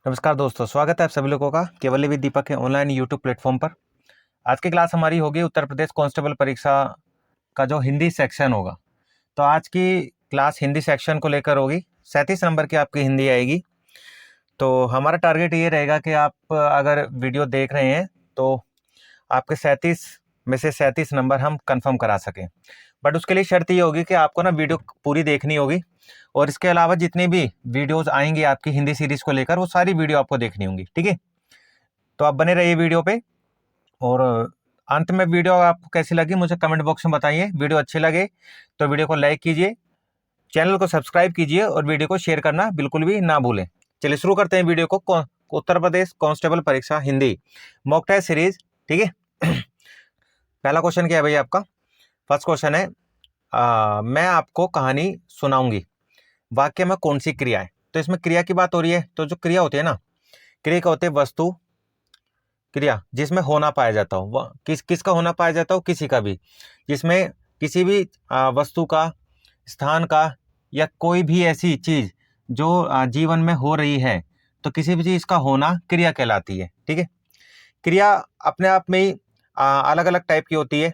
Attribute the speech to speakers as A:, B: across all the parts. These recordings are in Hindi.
A: नमस्कार दोस्तों, स्वागत है आप सभी लोगों का केवल विद दीपक के ऑनलाइन यूट्यूब प्लेटफॉर्म पर। आज की क्लास हमारी होगी उत्तर प्रदेश कांस्टेबल परीक्षा का जो हिंदी सेक्शन होगा। तो आज की क्लास हिंदी सेक्शन को लेकर होगी। 37 नंबर की आपकी हिंदी आएगी। तो हमारा टारगेट ये रहेगा कि आप अगर वीडियो देख रहे हैं तो आपके 37 में से 37 नंबर हम कंफर्म करा सकें। बट उसके लिए शर्त ये होगी कि आपको ना वीडियो पूरी देखनी होगी, और इसके अलावा जितनी भी वीडियोस आएंगी आपकी हिंदी सीरीज को लेकर वो सारी वीडियो आपको देखनी होंगी। ठीक है, तो आप बने रहिए वीडियो पे। और अंत में वीडियो आपको कैसी लगी मुझे कमेंट बॉक्स में बताइए। वीडियो अच्छी लगे तो वीडियो को लाइक कीजिए, चैनल को सब्सक्राइब कीजिए और वीडियो को शेयर करना बिल्कुल भी ना भूलें। चलिए शुरू करते हैं वीडियो को। उत्तर प्रदेश कांस्टेबल परीक्षा हिंदी मॉक टेस्ट सीरीज। ठीक है। पहला क्वेश्चन क्या है भाई आपका? फर्स्ट क्वेश्चन है, मैं आपको कहानी सुनाऊंगी, वाक्य में कौन सी क्रिया है? तो इसमें क्रिया की बात हो रही है। तो जो क्रिया होती है ना, क्रिया क्या होती है? वस्तु क्रिया जिसमें होना पाया जाता हो। किसका होना पाया जाता हो? किसी का भी। जिसमें किसी भी वस्तु का, स्थान का, या कोई भी ऐसी चीज जो जीवन में हो रही है, तो किसी भी चीज का होना क्रिया कहलाती है। ठीक है। क्रिया अपने आप में ही अलग अलग टाइप की होती है।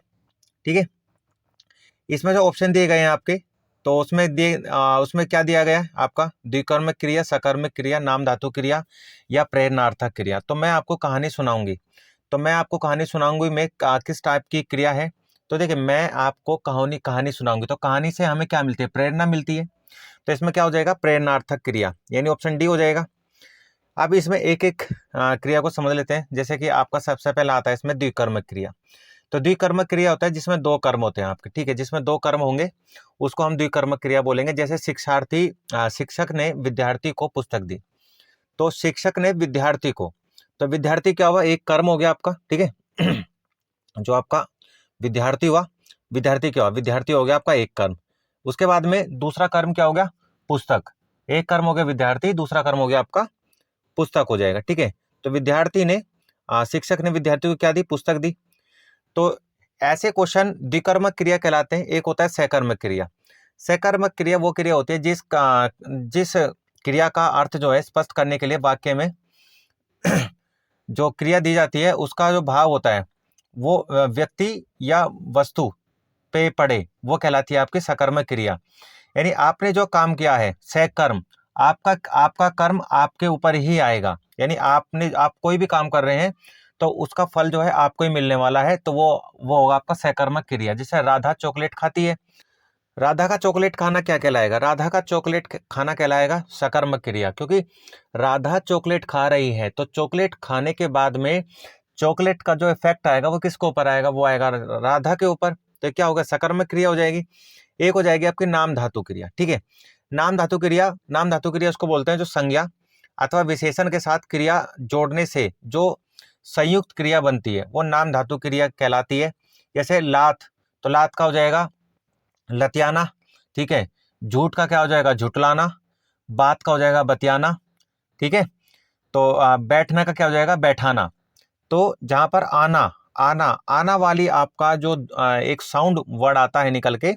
A: ठीक है। इसमें जो ऑप्शन दिए गए हैं आपके, तो उसमें क्या दिया गया है आपका? द्विकर्मक क्रिया, सकर्मक क्रिया, नाम धातु क्रिया या प्रेरणार्थक क्रिया। तो मैं आपको कहानी सुनाऊंगी। मैं किस टाइप की क्रिया है? तो देखिए, मैं आपको कहानी सुनाऊंगी। तो कहानी से हमें क्या मिलती है? प्रेरणा मिलती है। तो इसमें क्या हो जाएगा? प्रेरणार्थक क्रिया, यानी ऑप्शन डी हो जाएगा। अब इसमें एक एक क्रिया को समझ लेते हैं। जैसे कि आपका सबसे पहला आता है इसमें द्विकर्मक क्रिया। तो द्विकर्मक क्रिया होता है जिसमें दो कर्म होते हैं आपके। ठीक है, जिसमें दो कर्म होंगे उसको हम द्विकर्मक क्रिया बोलेंगे। जैसे शिक्षक ने विद्यार्थी को पुस्तक दी। तो शिक्षक ने विद्यार्थी को, तो विद्यार्थी क्या हुआ? एक कर्म हो गया आपका। ठीक है। जो आपका विद्यार्थी हुआ, विद्यार्थी क्या हुआ? विद्यार्थी हो गया आपका एक कर्म। उसके बाद में दूसरा कर्म क्या हो गया? पुस्तक। एक कर्म हो गया विद्यार्थी, दूसरा कर्म हो गया आपका पुस्तक हो जाएगा। ठीक है। तो शिक्षक ने विद्यार्थी को क्या दी? पुस्तक दी। तो ऐसे क्वेश्चन द्विकर्मक क्रिया कहलाते हैं। एक होता है सकर्मक क्रिया। सकर्मक क्रिया वो क्रिया होती है जिस क्रिया का अर्थ जो है स्पष्ट करने के लिए वाक्य में जो क्रिया दी जाती है उसका जो भाव होता है वो व्यक्ति या वस्तु पे पड़े, वो कहलाती है आपकी सकर्मक क्रिया। यानी आपने जो काम किया है सकर्म, आपका आपका कर्म आपके ऊपर ही आएगा। यानी आप कोई भी काम कर रहे हैं तो उसका फल जो है आपको ही मिलने वाला है। तो वो होगा आपका सकर्मक क्रिया। जैसे राधा चॉकलेट खाती है, राधा का चॉकलेट खाना क्या कहलाएगा? राधा का चॉकलेट खाना कहलाएगा सकर्मक क्रिया, क्योंकि राधा चॉकलेट खा रही है। तो चॉकलेट खाने के बाद में चॉकलेट का जो इफेक्ट आएगा वो किसके ऊपर आएगा? वो आएगा राधा के ऊपर। तो क्या होगा? सकर्मक क्रिया हो जाएगी। एक हो जाएगी आपकी नाम धातु क्रिया। ठीक है। नाम धातु क्रिया उसको बोलते हैं जो संज्ञा अथवा विशेषण के साथ क्रिया जोड़ने से जो संयुक्त क्रिया बनती है वो नाम धातु क्रिया कहलाती है। जैसे लात, तो लात का हो जाएगा लतियाना। ठीक है। झूठ का क्या हो जाएगा? झुटलाना। बात का हो जाएगा बतियाना। ठीक है। तो बैठना का क्या हो जाएगा? बैठाना। तो जहां पर आना आना आना वाली आपका जो एक साउंड वर्ड आता है निकल के,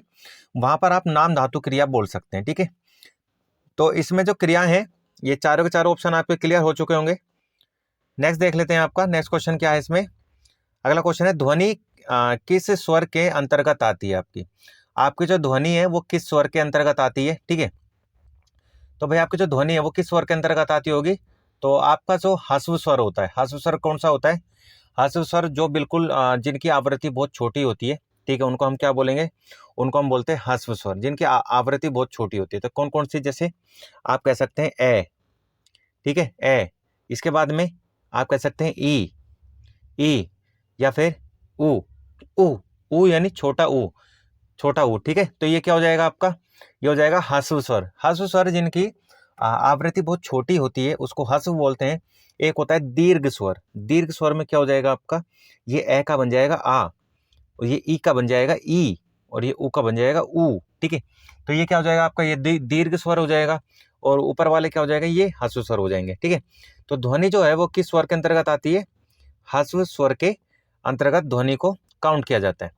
A: वहां पर आप नाम धातु क्रिया बोल सकते हैं। ठीक है। तो इसमें जो क्रिया है ये चारों के चारों ऑप्शन आपके क्लियर हो चुके होंगे। नेक्स्ट देख लेते हैं आपका नेक्स्ट क्वेश्चन क्या है इसमें। अगला क्वेश्चन है, ध्वनि किस स्वर के अंतर्गत आती है? आपकी आपकी जो ध्वनि है वो किस स्वर के अंतर्गत आती है? ठीक है। तो भाई आपकी जो ध्वनि है वो किस स्वर के अंतर्गत आती होगी? तो आपका जो ह्रस्व स्वर होता है, ह्रस्व स्वर कौन सा होता है? ह्रस्व स्वर जो बिल्कुल जिनकी आवृत्ति बहुत छोटी होती है। ठीक है, उनको हम क्या बोलेंगे? उनको हम बोलते हैं ह्रस्व स्वर, जिनकी आवृत्ति बहुत छोटी होती है। तो कौन कौन सी? जैसे आप कह सकते हैं ए। ठीक है, ए। इसके बाद में आप कह सकते हैं ई, या फिर उ। उ उ यानी छोटा ऊ, छोटा ऊ। ठीक है। तो ये क्या हो जाएगा आपका? ये हो जाएगा ह्रस्व स्वर। ह्रस्व स्वर जिनकी आवृत्ति बहुत छोटी होती है उसको ह्रस्व बोलते हैं। एक होता है दीर्घ स्वर। दीर्घ स्वर में क्या हो जाएगा आपका? ये ए का बन जाएगा आ, और ये ई का बन जाएगा ई, और ये ऊ का बन जाएगा ऊ। ठीक है। तो ये क्या हो जाएगा आपका? ये दीर्घ स्वर हो जाएगा, और ऊपर वाले क्या हो जाएगा? ये ह्रस्व स्वर हो जाएंगे। ठीक है। तो ध्वनि जो है वो किस स्वर के अंतर्गत आती है? ह्रस्व स्वर के अंतर्गत ध्वनि को काउंट किया जाता है।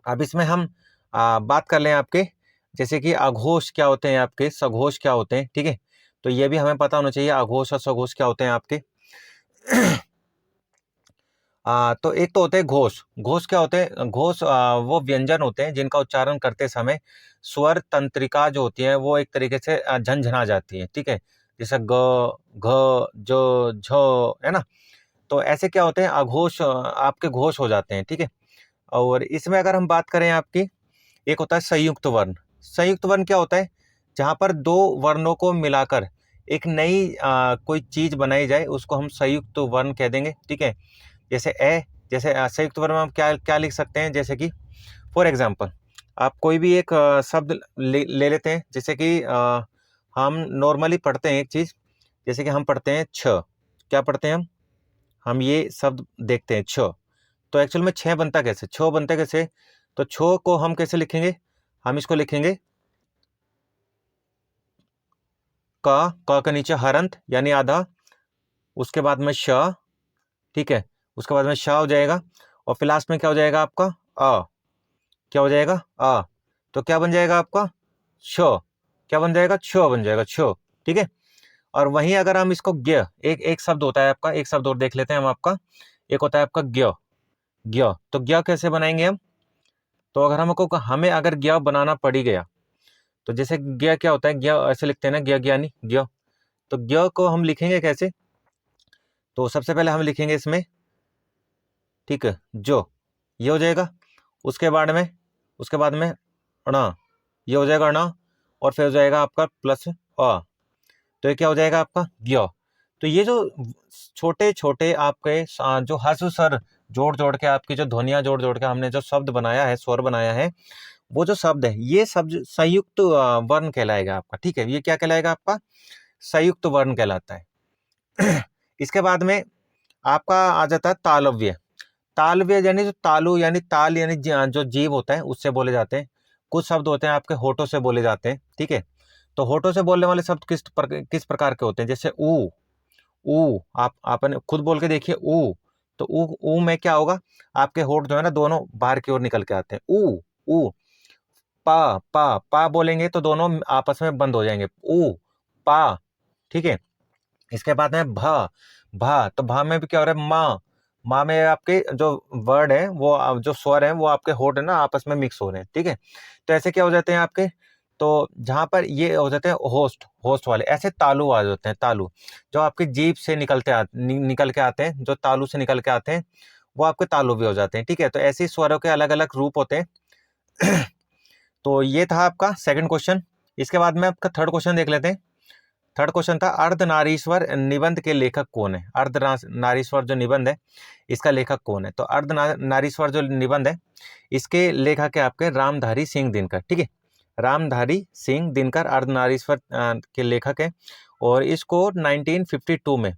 A: अब इसमें हम बात कर लें आपके, जैसे कि अघोष क्या होते हैं आपके, सघोष क्या होते हैं। ठीक है। तो ये भी हमें पता होना चाहिए अघोष और स्वघोष क्या होते हैं आपके। तो एक तो होते हैं घोष। घोष क्या होते हैं? घोष वो व्यंजन होते हैं जिनका उच्चारण करते समय स्वर तंत्रिका जो होती है वो एक तरीके से झनझना जाती है, ठीक है, जैसे ग, घ, ज, झ, है ना। तो ऐसे क्या होते हैं? अघोष आपके घोष हो जाते हैं, ठीक है। और इसमें अगर हम बात करें आपकी, एक होता है संयुक्त वर्ण। संयुक्त वर्ण क्या होता है? जहाँ पर दो वर्णों को मिलाकर एक नई कोई चीज बनाई जाए उसको हम संयुक्त वर्ण कह देंगे, ठीक है। जैसे ए, जैसे संयुक्त वर्ण में हम क्या क्या लिख सकते हैं? जैसे कि फॉर एग्जाम्पल आप कोई भी एक शब्द ले लेते हैं, जैसे कि हम नॉर्मली पढ़ते हैं एक चीज, जैसे कि हम पढ़ते हैं छ। क्या पढ़ते हैं हम ये शब्द देखते हैं छ। तो एक्चुअल में छह बनता कैसे? छो बनता कैसे? तो छो को हम कैसे लिखेंगे? हम इसको लिखेंगे क के नीचे हरंत यानी आधा, उसके बाद में श, ठीक है, उसके बाद में श हो जाएगा, और फिर लास्ट में क्या हो जाएगा आपका? अ। क्या हो जाएगा? अ। तो क्या बन जाएगा आपका? छ। क्या बन जाएगा? छ बन जाएगा, छ, ठीक है। और वहीं अगर हम इसको ज्ञ, एक एक शब्द होता है आपका, एक शब्द और देख लेते हैं हम आपका, एक होता है आपका ज्ञ। ज्ञ, तो ज्ञ कैसे बनाएंगे हम? तो अगर हमको हमें अगर ज्ञ बनाना पड़ ही गया, तो जैसे ज्ञ क्या होता है? ज्ञ ऐसे लिखते हैं ना, ज्ञ ज्ञानी ज्ञ। तो ज्ञ को हम लिखेंगे कैसे? तो सबसे पहले हम लिखेंगे इसमें, ठीक है, जो, ये हो जाएगा। उसके बाद में अणा, ये हो जाएगा अणा, और फिर हो जाएगा आपका प्लस अ। तो ये क्या हो जाएगा आपका? ज्ञ। तो ये जो छोटे छोटे आपके जो हसु सर जोड़ जोड़ के, आपकी जो ध्वनियां जोड़ जोड़ के हमने जो शब्द बनाया है, स्वर बनाया है, वो जो शब्द है ये शब्द संयुक्त वर्ण कहलाएगा आपका, ठीक है। ये क्या कहलाएगा आपका? संयुक्त वर्ण कहलाता है। इसके बाद में आपका आ जाता है तालव्य। तालव्य यानी जो तालु यानी ताल यानी जो जीव होता है उससे बोले जाते हैं। कुछ शब्द होते हैं आपके होठों से बोले जाते हैं, ठीक है। तो होठों से बोलने वाले शब्द किस प्रकार के होते हैं? जैसे ऊ। ऊ, आप आपने खुद बोल के देखिए ऊ। तो ऊ में क्या होगा? आपके होठ जो है ना दोनों बाहर की ओर निकल के आते हैं, ऊ। ऊ। पा, पा बोलेंगे तो दोनों आपस में बंद हो जाएंगे, ऊ, पा, ठीक है। इसके बाद में भ, भा, तो भा में भी क्या हो रहा है? माँ। माँ में आपके जो वर्ड है वो जो स्वर है वो आपके होठ है ना आपस में मिक्स हो रहे हैं, ठीक है। तो ऐसे क्या हो जाते हैं आपके? तो जहां पर ये हो जाते हैं होस्ट, होस्ट वाले, ऐसे तालु आ जाते हैं। तालु जो आपकी जीभ से निकल के आते हैं, जो तालु से निकल के आते हैं, वो आपके तालु भी हो जाते हैं, ठीक है। तो ऐसे ही स्वरों के अलग अलग रूप होते हैं। तो ये था आपका सेकंड क्वेश्चन। इसके बाद में आपका थर्ड क्वेश्चन देख लेते हैं। थर्ड क्वेश्चन था अर्धनारीश्वर निबंध के लेखक कौन है? अर्धनारीश्वर जो निबंध है इसका लेखक कौन है? तो अर्धनारीश्वर जो निबंध है इसके लेखक है आपके रामधारी सिंह दिनकर, ठीक है। रामधारी सिंह दिनकर अर्धनारीश्वर के लेखक है, और इसको 1952 में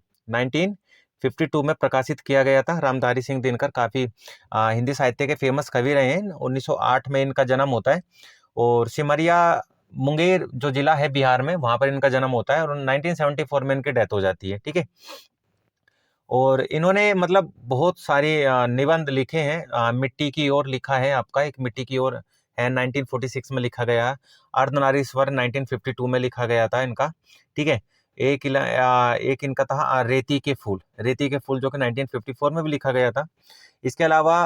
A: प्रकाशित किया गया था। रामधारी सिंह दिनकर काफी हिंदी साहित्य के फेमस कवि रहे हैं। 1908 में इनका जन्म होता है, और सिमरिया मुंगेर जो जिला है बिहार में, वहां पर इनका जन्म होता है, और 1974 में इनकी डेथ हो जाती है, ठीक है। और इन्होंने मतलब बहुत सारे निबंध लिखे हैं। मिट्टी की ओर लिखा है आपका, एक मिट्टी की ओर है 1946 में लिखा गया। अर्धनारीश्वर 1952 में लिखा गया था इनका, ठीक है। एक इनका था रेती के फूल, रेती के फूल जो कि 1954 में भी लिखा गया था। इसके अलावा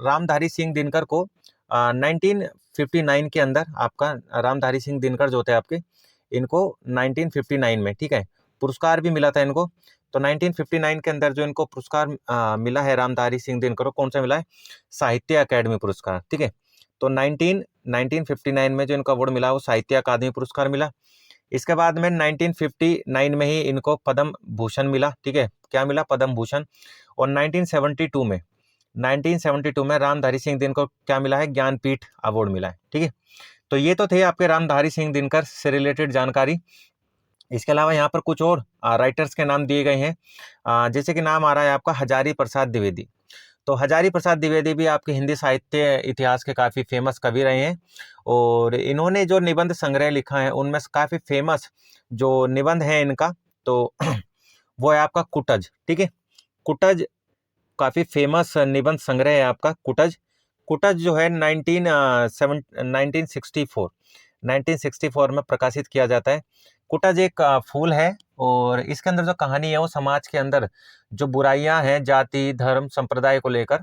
A: रामधारी सिंह दिनकर को 1959 के अंदर आपका रामधारी सिंह दिनकर जो होते हैं आपके, इनको 1959 में, ठीक है, पुरस्कार भी मिला था इनको। तो 1959 के अंदर जो इनको पुरस्कार मिला है रामधारी सिंह दिनकर को, कौन सा मिला है? साहित्य अकेडमी पुरस्कार, ठीक है। तो 1959 में जो इनको अवार्ड मिला वो साहित्य अकादमी पुरस्कार मिला। इसके बाद में 1959 में ही इनको पद्म भूषण मिला, ठीक है। क्या मिला? पद्म भूषण। और 1972 में रामधारी सिंह दिनकर को क्या मिला है? ज्ञानपीठ अवार्ड मिला है, ठीक है। तो ये तो थे आपके रामधारी सिंह दिनकर से रिलेटेड जानकारी। इसके अलावा यहाँ पर कुछ और राइटर्स के नाम दिए गए हैं। जैसे कि नाम आ रहा है आपका हजारी प्रसाद द्विवेदी। तो हजारी प्रसाद द्विवेदी भी आपके हिंदी साहित्य इतिहास के काफ़ी फेमस कवि रहे हैं, और इन्होंने जो निबंध संग्रह लिखा है उनमें से काफ़ी फेमस जो निबंध है इनका, तो वो है आपका कुटज, ठीक है। कुटज काफ़ी फेमस निबंध संग्रह है आपका कुटज। कुटज जो है 1964 में प्रकाशित किया जाता है। कुटज एक फूल है और इसके अंदर जो कहानी है वो समाज के अंदर जो बुराइयां हैं जाति धर्म संप्रदाय को लेकर,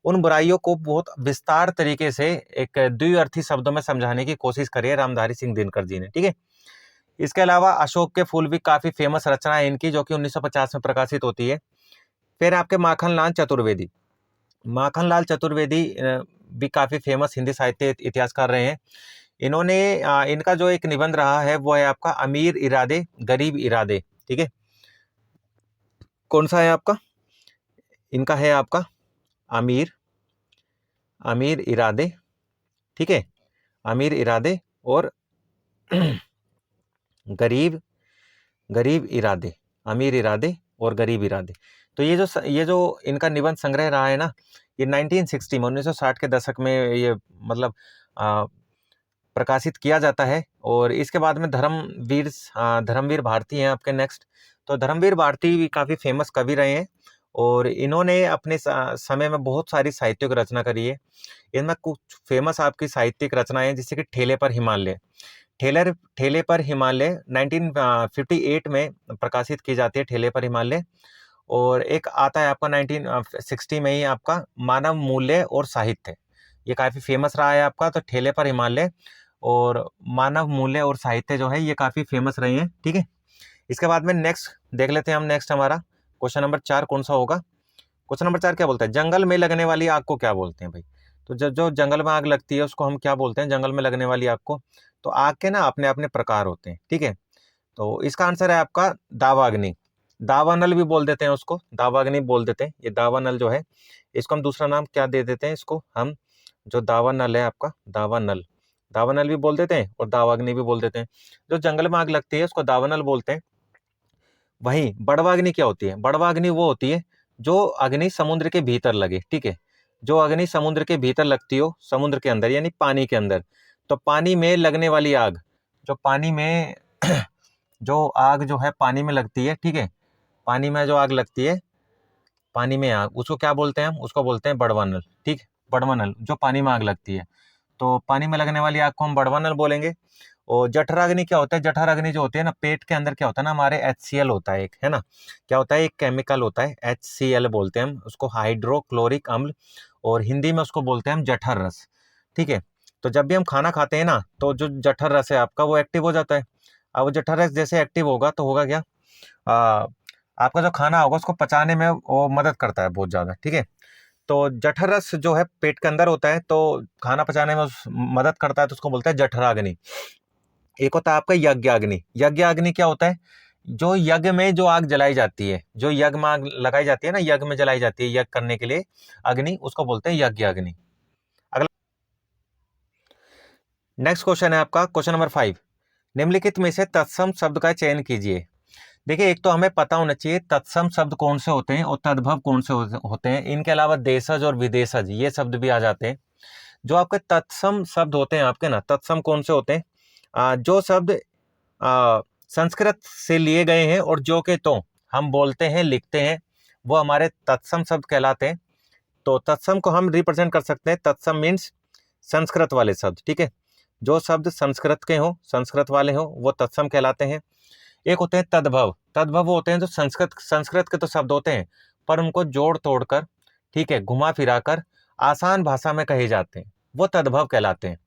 A: उन बुराइयों को बहुत विस्तार तरीके से एक द्विअर्थी शब्दों में समझाने की कोशिश करी है रामधारी सिंह दिनकर जी ने। ठीक है, इसके अलावा अशोक के फूल भी काफी फेमस रचना है इनकी, जो कि 1950 में प्रकाशित होती है। फिर आपके माखनलाल चतुर्वेदी, माखनलाल चतुर्वेदी भी काफी फेमस हिंदी साहित्य इतिहासकार रहे हैं। इन्होंने इनका जो एक निबंध रहा है वो है आपका अमीर इरादे गरीब इरादे। ठीक है, कौन सा है आपका, इनका है आपका अमीर, अमीर इरादे। ठीक है, अमीर इरादे और गरीब, गरीब इरादे, अमीर इरादे और गरीब इरादे। तो ये जो इनका निबंध संग्रह रहा है ना, ये 1960 में 1960 के दशक में ये मतलब प्रकाशित किया जाता है। और इसके बाद में धर्मवीर भारती हैं आपके नेक्स्ट। तो धर्मवीर भारती भी काफ़ी फेमस कवि रहे हैं और इन्होंने अपने समय में बहुत सारी साहित्यिक रचना करी है। इनमें कुछ फेमस आपकी साहित्यिक रचनाएं जैसे कि ठेले पर हिमालय, ठेले पर हिमालय 1958 में प्रकाशित की जाती है, ठेले पर हिमालय। और एक आता है आपका 1960 में ही आपका मानव मूल्य और साहित्य, ये काफ़ी फेमस रहा है आपका। तो ठेले पर हिमालय और मानव मूल्य और साहित्य जो है ये काफ़ी फेमस रही हैं। ठीक है, इसके बाद में नेक्स्ट देख लेते हैं हम। नेक्स्ट हमारा क्वेश्चन नंबर 4 कौन सा होगा। क्वेश्चन नंबर 4 क्या बोलता है, जंगल में लगने वाली आग को क्या बोलते हैं भाई। तो जो जंगल में आग लगती है उसको हम क्या बोलते हैं, जंगल में लगने वाली आग को। तो आग के ना अपने अपने प्रकार होते हैं। ठीक है, तो इसका आंसर है आपका दावाग्नि, दावानल भी बोल देते हैं उसको, दावाग्नि बोल देते हैं। ये दावानल जो है इसको हम दूसरा नाम क्या दे देते हैं, इसको हम जो दावानल है आपका, दावानल, दावानल भी बोल देते हैं और दावाग्नि भी बोल देते हैं। जो जंगल में आग लगती है उसको दावानल बोलते हैं। वहीं बड़वाग्नि क्या होती है, बड़वाग्नि वो होती है जो अग्नि समुद्र के भीतर लगे। ठीक है, जो अग्नि समुद्र के भीतर लगती हो, समुद्र के अंदर यानी पानी के अंदर। तो पानी में लगने वाली आग, जो पानी में जो आग जो है पानी में लगती है। ठीक है, पानी में जो आग लगती है, पानी में आग, उसको क्या बोलते हैं हम, उसको बोलते हैं बड़वानल। ठीक, बड़वानल जो पानी में आग लगती है, तो पानी में लगने वाली आग को हम बड़वानल बोलेंगे। और जठराग्नि क्या होता है, जठराग्नि जो होती है ना, पेट के अंदर क्या होता है ना, हमारे HCl होता है एक, है ना, क्या होता है, एक केमिकल होता है HCl बोलते हैं हम उसको, हाइड्रोक्लोरिक अम्ल, और हिंदी में उसको बोलते हैं हम जठर रस। ठीक है, तो जब भी हम खाना खाते हैं ना तो जो जठर रस है आपका वो एक्टिव हो जाता है। अब वो जठर रस जैसे एक्टिव होगा तो होगा क्या, आ, आपका जो खाना होगा उसको पचाने में वो मदद करता है बहुत ज़्यादा। ठीक है, तो जठर रस जो है पेट के अंदर होता है तो खाना पचाने में मदद करता है, तो उसको बोलते हैं जठराग्नि। एक होता है आपका यज्ञाग्नि, यज्ञाग्नि क्या होता है, जो यज्ञ में जो आग जलाई जाती है, जो यज्ञ में आग लगाई जाती है ना, यज्ञ में जलाई जाती है यज्ञ करने के लिए अग्नि, उसको बोलते हैं यज्ञाग्नि। अगला नेक्स्ट क्वेश्चन है आपका क्वेश्चन नंबर 5, निम्नलिखित में से तत्सम शब्द का चयन कीजिए। देखिए, एक तो हमें पता होना चाहिए तत्सम शब्द कौन से होते हैं और तद्भव कौन से होते हैं। इनके अलावा देशज और विदेशज ये शब्द भी आ जाते हैं। जो आपके तत्सम शब्द होते हैं आपके ना, तत्सम कौन से होते हैं, जो शब्द संस्कृत से लिए गए हैं और जो के तो हम बोलते हैं लिखते हैं वो हमारे तत्सम शब्द कहलाते हैं। तो तत्सम को हम रिप्रेजेंट कर सकते हैं, तत्सम मीन्स संस्कृत वाले शब्द। ठीक है, जो शब्द संस्कृत के हो, संस्कृत वाले हो, वो तत्सम कहलाते हैं। एक होते हैं तद्भव, तद्भव वो होते हैं जो संस्कृत के तो शब्द होते हैं पर उनको जोड़ तोड़ कर, ठीक है, घुमा फिरा कर आसान भाषा में कहे जाते हैं, वो तद्भव कहलाते हैं।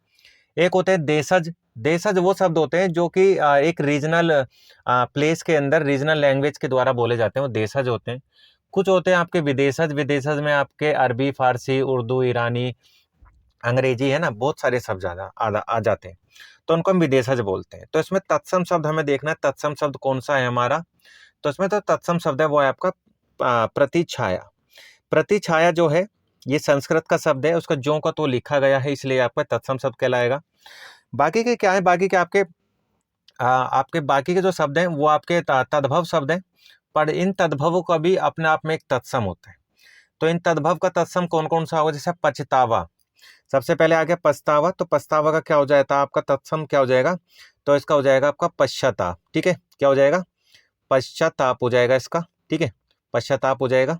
A: एक होते हैं देशज, देशज वो शब्द होते हैं जो कि एक रीजनल प्लेस के अंदर रीजनल लैंग्वेज के द्वारा बोले जाते हैं, वो देशज होते हैं। कुछ होते हैं आपके विदेशज, विदेशज में आपके अरबी, फारसी, उर्दू, ईरानी, अंग्रेजी, है ना, बहुत सारे शब्द ज़्यादा आ जाते हैं, तो उनको हम विदेशज बोलते हैं। तो इसमें तत्सम शब्द हमें देखना है, तत्सम शब्द कौन सा है हमारा। तो इसमें तो तत्सम शब्द है वो है आपका प्रतिछाया। प्रतिछाया जो है ये संस्कृत का शब्द है, उसका ज्यों का तो लिखा गया है इसलिए आपका तत्सम शब्द कहलाएगा। बाकी के क्या है, बाकी के आपके बाकी के जो शब्द हैं वो आपके तद्भव शब्द हैं, पर इन तद्भवों का भी अपने आप में एक तत्सम होता है। तो इन तद्भव का तत्सम कौन कौन सा होगा, जैसे पछतावा, सबसे पहले आ गया पछतावा, तो पछतावा का क्या हो जाएगा आपका तत्सम, क्या हो जाएगा, तो इसका हो जाएगा आपका पश्चाताप। ठीक है, क्या हो जाएगा, पश्चाताप हो जाएगा इसका। ठीक है, पश्चाताप हो जाएगा।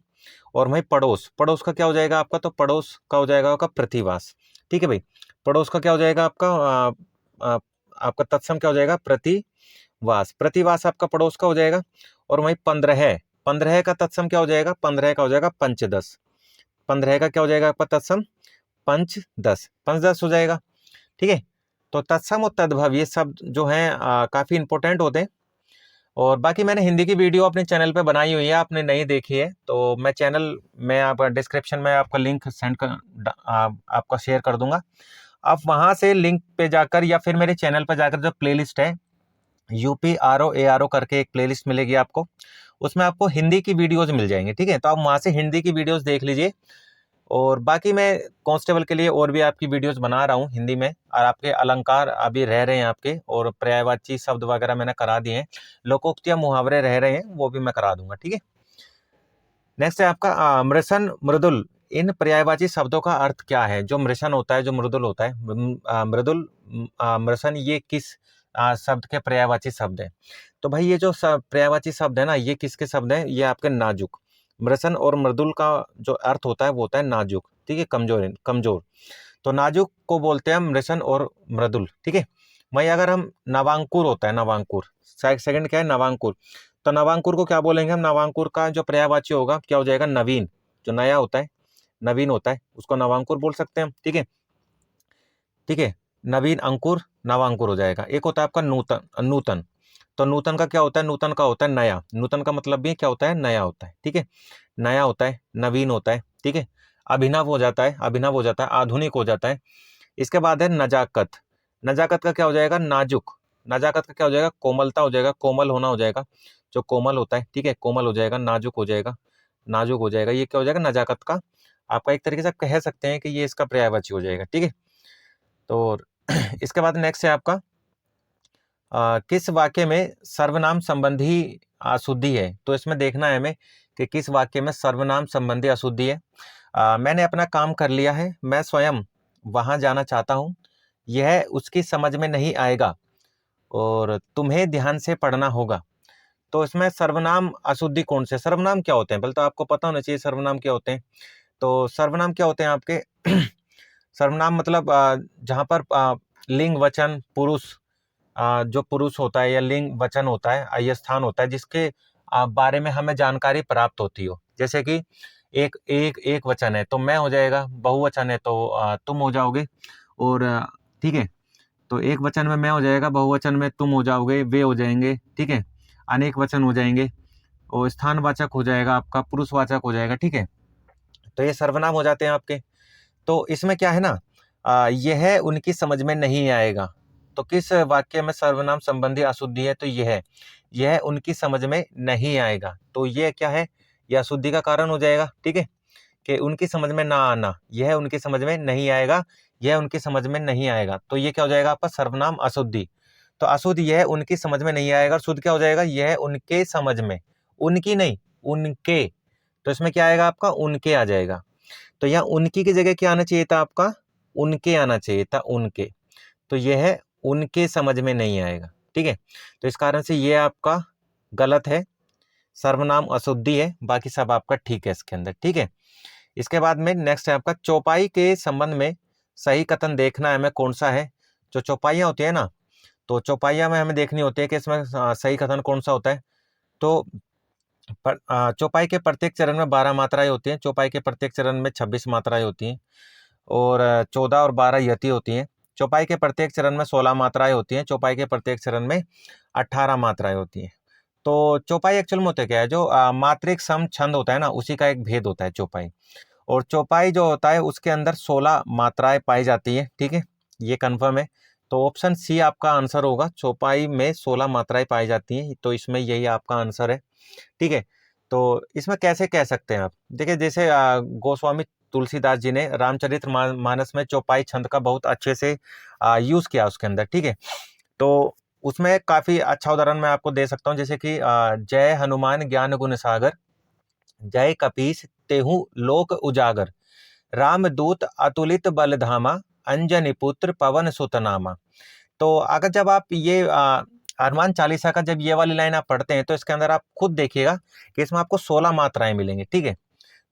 A: और वहीं पड़ोस, पड़ोस का क्या हो जाएगा आपका, तो पड़ोस का हो जाएगा आपका प्रतिवास। ठीक है भाई, पड़ोस का क्या हो जाएगा आपका आपका तत्सम क्या हो जाएगा, वास, प्रतिवास आपका पड़ोस का हो जाएगा। और वहीं 15, 15 का तत्सम क्या हो जाएगा, 15 का हो जाएगा पंचदश, 15 का क्या हो जाएगा आपका तत्सम पंचदश, पंचदश हो जाएगा। ठीक है, तो तत्सम और तद्भव ये सब जो हैं काफी इंपॉर्टेंट होते हैं। और बाकी मैंने हिंदी की वीडियो अपने चैनल पे बनाई हुई है, आपने नहीं देखी है तो मैं चैनल में आप डिस्क्रिप्शन में आपका लिंक सेंड कर आपका शेयर कर दूंगा। आप वहां से लिंक पे जाकर या फिर मेरे चैनल पर जाकर जो प्लेलिस्ट है UPROARO करके एक प्लेलिस्ट मिलेगी आपको, उसमें आपको हिंदी की वीडियोज मिल जाएंगे। ठीक है, तो आप वहां से हिंदी की वीडियोज देख लीजिए। और बाकी मैं कांस्टेबल के लिए और भी आपकी वीडियोस बना रहा हूँ हिंदी में, और आपके अलंकार अभी रह रहे हैं आपके, और पर्यायवाची शब्द वगैरह मैंने करा दिए हैं, लोकोक्तियां मुहावरे रह रहे हैं, वो भी मैं करा दूंगा। ठीक है, नेक्स्ट है आपका मृषण मृदुल। इन पर्यायवाची शब्दों का अर्थ क्या है? जो मृषण होता है, जो मृदुल होता है, मृदुल, मृषण, ये किस शब्द के पर्यायवाची शब्द है? तो भाई ये जो पर्यायवाची शब्द है ना, ये किसके शब्द है? ये आपके नाजुक। मृषण और मृदुल का जो अर्थ होता है वो होता है नाजुक। ठीक है, कमजोर, कमजोर। तो नाजुक को बोलते हैं मृषण और मृदुल। ठीक है, वहीं अगर हम नवांकुर होता है, नवांकुर, सेकंड क्या है, नवांकुर। तो नवांकुर को क्या बोलेंगे हम? नवांकुर का जो पर्यायवाची होगा क्या हो जाएगा? नवीन, जो नया होता है, नवीन होता है, उसको नवांकुर बोल सकते हैं हम। ठीक है, ठीक है, नवीन अंकुर नवांकुर हो जाएगा। एक होता है आपका नूतन, नूतन। तो नूतन का क्या होता है? नूतन का होता है नया। नूतन का मतलब भी क्या होता है? नया होता है। ठीक है, नया होता है, नवीन होता है। ठीक है, अभिनव हो जाता है, अभिनव हो जाता है, आधुनिक हो जाता है। इसके बाद है नजाकत। नजाकत का क्या हो जाएगा? नाजुक। नजाकत का क्या हो जाएगा? कोमलता हो जाएगा, कोमल होना हो जाएगा, जो कोमल होता है। ठीक है, कोमल हो जाएगा, नाजुक हो जाएगा, नाजुक हो जाएगा। ये क्या हो जाएगा? नजाकत का आपका एक तरीके से आप कह सकते हैं कि ये इसका पर्यायवाची हो जाएगा। ठीक है, तो इसके बाद नेक्स्ट है आपका किस वाक्य में सर्वनाम संबंधी अशुद्धि है? तो इसमें देखना है हमें कि किस वाक्य में सर्वनाम संबंधी अशुद्धि है। मैंने अपना काम कर लिया है, मैं स्वयं वहां जाना चाहता हूं, यह उसकी समझ में नहीं आएगा, और तुम्हें ध्यान से पढ़ना होगा। तो इसमें सर्वनाम अशुद्धि कौन से? सर्वनाम क्या होते हैं पहले तो आपको पता होना चाहिए सर्वनाम क्या होते हैं। तो सर्वनाम क्या होते हैं आपके? सर्वनाम मतलब जहां पर लिंग वचन पुरुष, जो पुरुष होता है या लिंग वचन होता है, ये स्थान होता है जिसके बारे में हमें जानकारी प्राप्त होती हो। जैसे कि एक एक एक वचन है तो मैं हो जाएगा, बहुवचन है तो तुम हो जाओगे। और ठीक है, तो एक वचन में मैं हो जाएगा, बहुवचन में तुम हो जाओगे, वे हो जाएंगे। ठीक है, अनेक वचन हो जाएंगे, और स्थानवाचक हो जाएगा आपका, पुरुषवाचक हो जाएगा। ठीक है, तो ये सर्वनाम हो जाते हैं आपके। तो इसमें क्या है ना, यह उनकी समझ में नहीं आएगा। तो किस वाक्य में सर्वनाम संबंधी अशुद्धि है? तो यह उनकी समझ में नहीं आएगा। तो ये क्या है? यह अशुद्धि का कारण हो जाएगा। ठीक है, कि उनकी समझ में ना आना, यह उनकी समझ में नहीं आएगा, यह उनकी समझ में नहीं आएगा। तो ये क्या हो जाएगा आपका? सर्वनाम अशुद्धि। तो अशुद्ध यह उनकी समझ में नहीं आएगा, और शुद्ध क्या हो जाएगा? यह उनके समझ में, उनकी नहीं, उनके। तो इसमें क्या आएगा आपका? उनके आ जाएगा। तो यहाँ उनकी की जगह क्या आना चाहिए था आपका? उनके आना चाहिए था, उनके। तो यह उनके समझ में नहीं आएगा। ठीक है, तो इस कारण से ये आपका गलत है, सर्वनाम अशुद्धि है, बाकी सब आपका ठीक है इसके अंदर। ठीक है, इसके बाद में नेक्स्ट है आपका चौपाई के संबंध में सही कथन देखना है हमें कौन सा है। जो चौपाइयाँ होती है ना, तो चौपाइयाँ में हमें देखनी होती है कि इसमें सही कथन कौन सा होता है। तो चौपाई के प्रत्येक चरण में 12 मात्राएं होती हैं, चौपाई के प्रत्येक चरण में 26 मात्राएं होती हैं, और 14 और 12 यति होती हैं। चौपाई के प्रत्येक चरण में 16 मात्राएं होती हैं, चौपाई के प्रत्येक चरण में 18 मात्राएं होती हैं। तो चौपाई एक्चुअल में होता क्या है? जो मात्रिक सम छंद होता है ना, उसी का एक भेद होता है चौपाई। और चौपाई जो होता है उसके अंदर 16 मात्राएं पाई जाती है। ठीक है, ये कन्फर्म है। तो ऑप्शन सी आपका आंसर होगा, चौपाई में 16 मात्राएं पाई जाती हैं, तो इसमें यही आपका आंसर है। ठीक है, तो इसमें कैसे कह सकते हैं आप? देखिए, जैसे गोस्वामी तुलसीदास जी ने रामचरित्र मानस में चौपाई छंद का बहुत अच्छे से यूज किया उसके अंदर। ठीक है, तो उसमें काफी अच्छा उदाहरण मैं आपको दे सकता हूँ, जैसे कि जय हनुमान ज्ञान गुण सागर, जय कपीस तेहु लोक उजागर, रामदूत अतुलित बल धामा, अंजनी पुत्र पवन सुत नामा। तो अगर जब आप ये हनुमान चालीसा का जब ये वाली लाइन आप पढ़ते हैं तो इसके अंदर आप खुद देखिएगा कि इसमें आपको 16 मात्राएं मिलेंगी। ठीक है,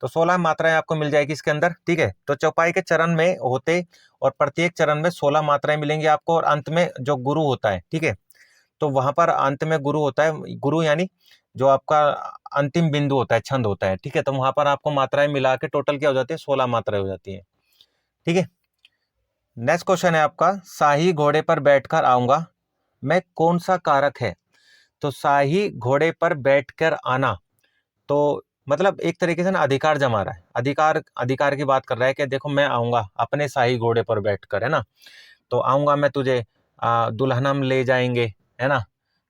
A: तो 16 मात्राएं आपको मिल जाएगी इसके अंदर। ठीक है, तो चौपाई के चरण में होते और प्रत्येक चरण में 16 मात्राएं मिलेंगी आपको, और अंत में जो गुरु होता है, ठीक है, तो वहां पर अंत में गुरु होता है, गुरु यानी जो आपका अंतिम बिंदु होता है, छंद होता है, ठीक है। तो वहां पर आपको मात्राएं मिला के टोटल क्या हो जाती है, 16 मात्राएं हो जाती है, ठीक है। नेक्स्ट क्वेश्चन है आपका, शाही घोड़े पर बैठकर आऊंगा मैं कौन सा कारक है। तो शाही घोड़े पर बैठकर आना, तो मतलब एक तरीके से ना अधिकार जमा रहा है, अधिकार अधिकार की बात कर रहा है कि देखो मैं आऊंगा अपने शाही घोड़े पर बैठकर, है ना। तो आऊंगा मैं तुझे, दुल्हन हम ले जाएंगे, है ना।